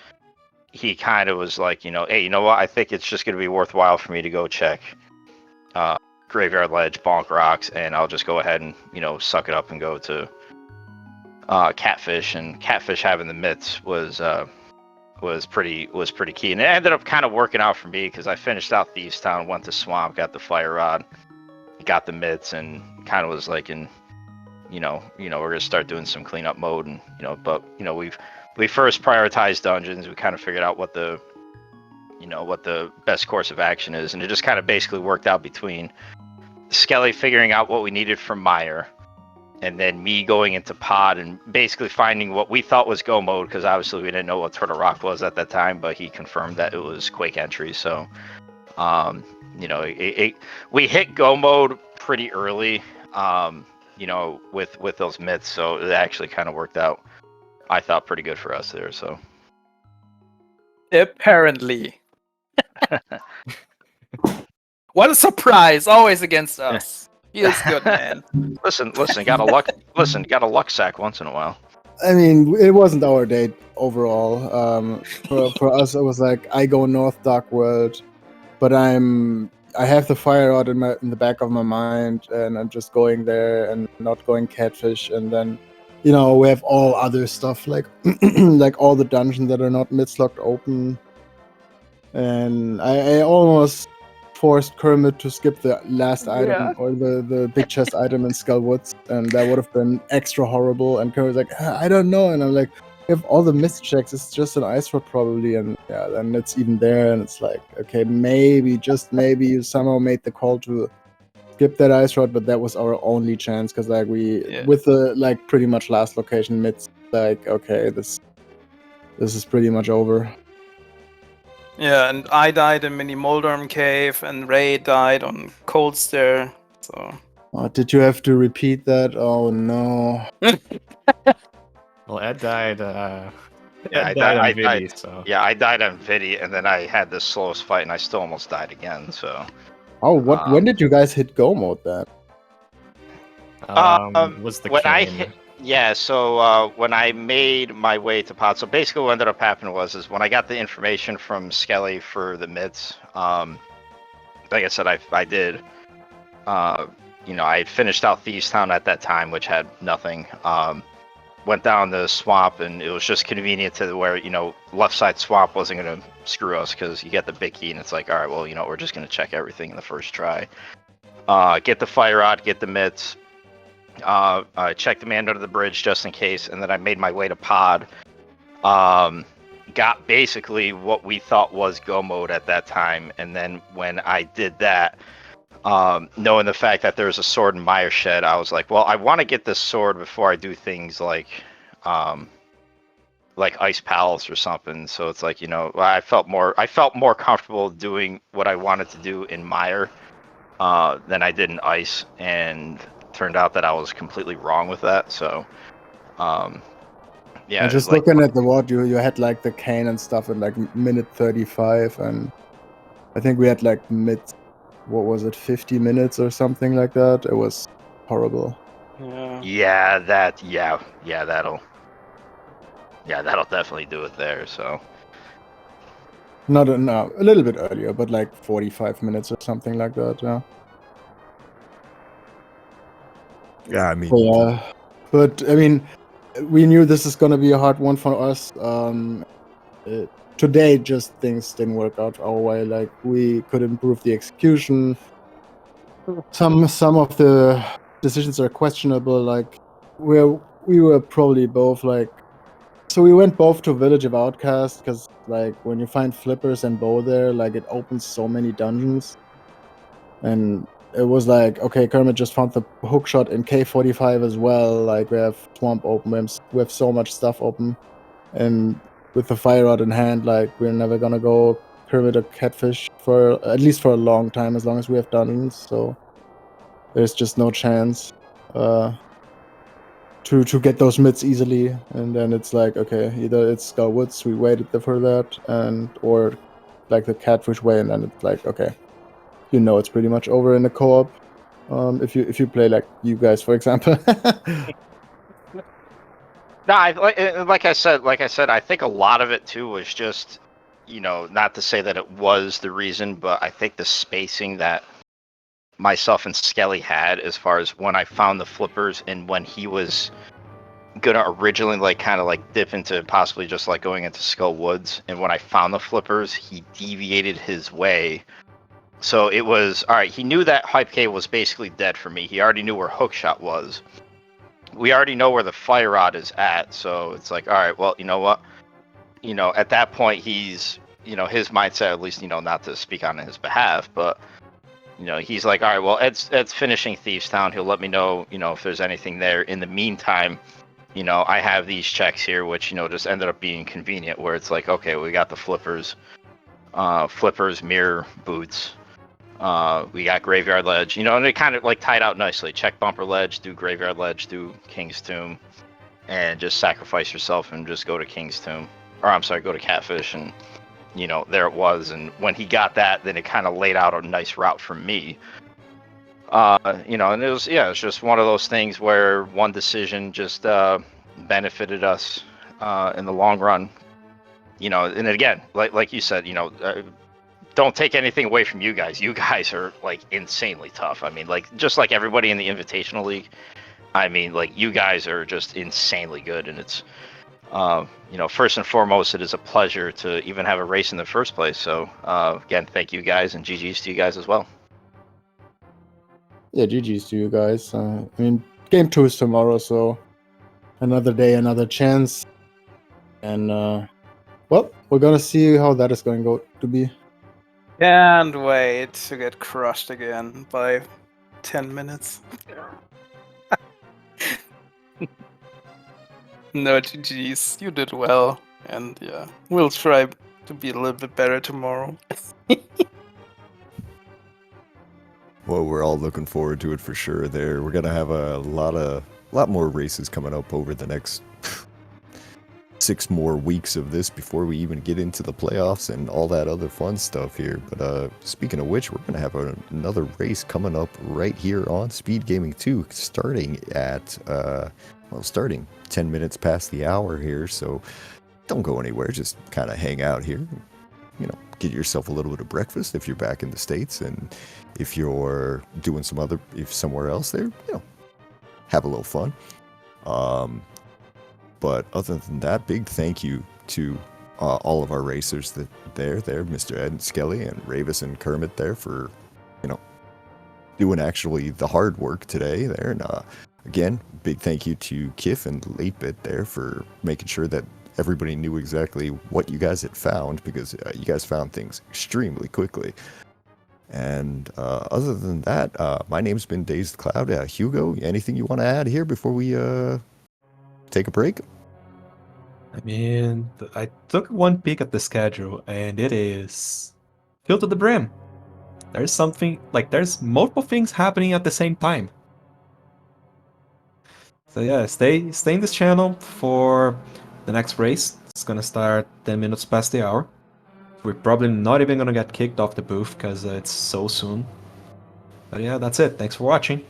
he kind of was like, hey, you know what? I think it's just going to be worthwhile for me to go check Graveyard Ledge, Bonk Rocks, and I'll just go ahead and suck it up and go to Catfish." And Catfish having the mitts was pretty key, and it ended up kind of working out for me because I finished out Thieves Town, went to Swamp, got the Fire Rod, got the mitts, and kind of was like we're gonna start doing some cleanup mode, and but we first prioritized dungeons. We kind of figured out what the best course of action is, and it just kind of basically worked out between Skelly figuring out what we needed from Meyer, and then me going into Pod and basically finding what we thought was go mode, because obviously we didn't know what Turtle Rock was at that time, but he confirmed that it was Quake entry. So we hit go mode pretty early, with those mitts, so it actually kind of worked out, I thought, pretty good for us there. So apparently. What a surprise! Always against us. Feels good, man. listen, got a luck sack once in a while. I mean, it wasn't our date overall. For us, it was like I go North Dark World, but I have the Fire Rod in the back of my mind, and I'm just going there and not going Catfish, and then we have all other stuff like like all the dungeons that are not mid-locked open, and I almost forced Kermit to skip the last item or the big chest item in Skullwoods, and that would have been extra horrible. And Kermit's like, I don't know, and I'm like, if all the missed checks, it's just an ice rod probably, and then it's even there, and it's like, okay, maybe, just maybe you somehow made the call to skip that ice rod, but that was our only chance, because like with the pretty much last location mids, like, okay, this is pretty much over. Yeah, and I died in Mini Moldorm Cave, and Ray died on Cold Stair. So. Oh, did you have to repeat that? Oh no. Well, Ed died. I died on Vidi, so. Yeah, I died on Vidi, and then I had the slowest fight, and I still almost died again. So. Oh, when did you guys hit go mode then? Was the when cane. I hit? Yeah, so when I made my way to Pod, so basically what ended up happening was when I got the information from Skelly for the mids, like I said, I did, I had finished out Thieves Town at that time, which had nothing, went down the swamp, and it was just convenient to where, left side swamp wasn't going to screw us, because you get the big key, and it's like, all right, well, we're just going to check everything in the first try. Get the Fire Rod, get the mids, checked the man under the bridge just in case, and then I made my way to Pod. Got basically what we thought was go mode at that time, and then when I did that, knowing the fact that there's a sword in Meyer Shed, I was like, well, I want to get this sword before I do things like Ice Palace or something. So it's like, I felt more comfortable doing what I wanted to do in Meyer than I did in Ice, and turned out that I was completely wrong with that. So yeah, and just looking at the WOD, you had like the cane and stuff in like minute 35, and I think we had like what was it, 50 minutes or something like that. It was horrible. That'll definitely do it there. So no, a little bit earlier, but like 45 minutes or something like that. Yeah, I mean, but I mean, we knew this is gonna be a hard one for us. Today, just things didn't work out our way. Like, we could improve the execution. Some of the decisions are questionable. Like, we were probably both like. So we went both to Village of Outcast, because like when you find flippers and bow there, like it opens so many dungeons, and it was like, okay, Kermit just found the hookshot in K45 as well. Like, we have Swamp open, we have so much stuff open, and with the Fire Rod in hand, like, we're never gonna go Kermit or Catfish for at least for a long time, as long as we have dungeons. So there's just no chance to get those mids easily. And then it's like, okay, either it's Skullwoods, we waited for that, or like the Catfish way, and then it's like, okay, it's pretty much over in the co-op. If you play like you guys, for example. No, like I said, I think a lot of it too was just, not to say that it was the reason, but I think the spacing that myself and Skelly had as far as when I found the flippers and when he was gonna originally kind of dip into possibly just going into Skull Woods, and when I found the flippers, he deviated his way. So it was all right. He knew that Hype K was basically dead for me. He already knew where Hookshot was. We already know where the Fire Rod is at. So it's all right. Well, you know what? At that point, he's his mindset, at least not to speak on his behalf, but he's all right. Well, Ed's finishing Thieves Town. He'll let me know if there's anything there. In the meantime, I have these checks here, which just ended up being convenient. Where it's okay, we got the flippers, mirror boots. We got Graveyard Ledge, and it kind of tied out nicely. Check Bumper Ledge, do Graveyard Ledge, do King's Tomb, and just sacrifice yourself and just go to King's Tomb. Or I'm sorry, go to Catfish, and there it was. And when he got that, then it kind of laid out a nice route for me. And it was just one of those things where one decision just benefited us in the long run. And again, like you said, don't take anything away from you guys. You guys are insanely tough. I mean, just like everybody in the Invitational League. I mean, you guys are just insanely good, and it's first and foremost, it is a pleasure to even have a race in the first place. So again, thank you guys, and GG's to you guys as well. Yeah, GG's to you guys. I mean, game 2 is tomorrow, so another day, another chance. And well, we're gonna see how that is going to be. Can't wait to get crushed again by 10 minutes. No, GG's, you did well. And yeah, we'll try to be a little bit better tomorrow. Well, we're all looking forward to it for sure. We're gonna have a lot more races coming up over the next 6 more weeks of this before we even get into the playoffs and all that other fun stuff here. But speaking of which, we're gonna have another race coming up right here on SpeedGaming 2, starting at starting 10 minutes past the hour here. So don't go anywhere. Just kind of hang out here. Get yourself a little bit of breakfast if you're back in the States, and if you're doing somewhere else there, have a little fun. But other than that, big thank you to all of our racers there, Mr. Ed and Skelly and Ravis and Kermit there for, doing actually the hard work today there. And again, big thank you to Kif and LateBit there for making sure that everybody knew exactly what you guys had found, because you guys found things extremely quickly. And other than that, my name's been Dazed Cloud. Hugo, anything you want to add here before we take a break? I mean, I took one peek at the schedule, and it is filled to the brim. There's there's multiple things happening at the same time. So yeah, stay in this channel for the next race. It's gonna start 10 minutes past the hour. We're probably not even gonna get kicked off the booth because it's so soon. But yeah, that's it. Thanks for watching.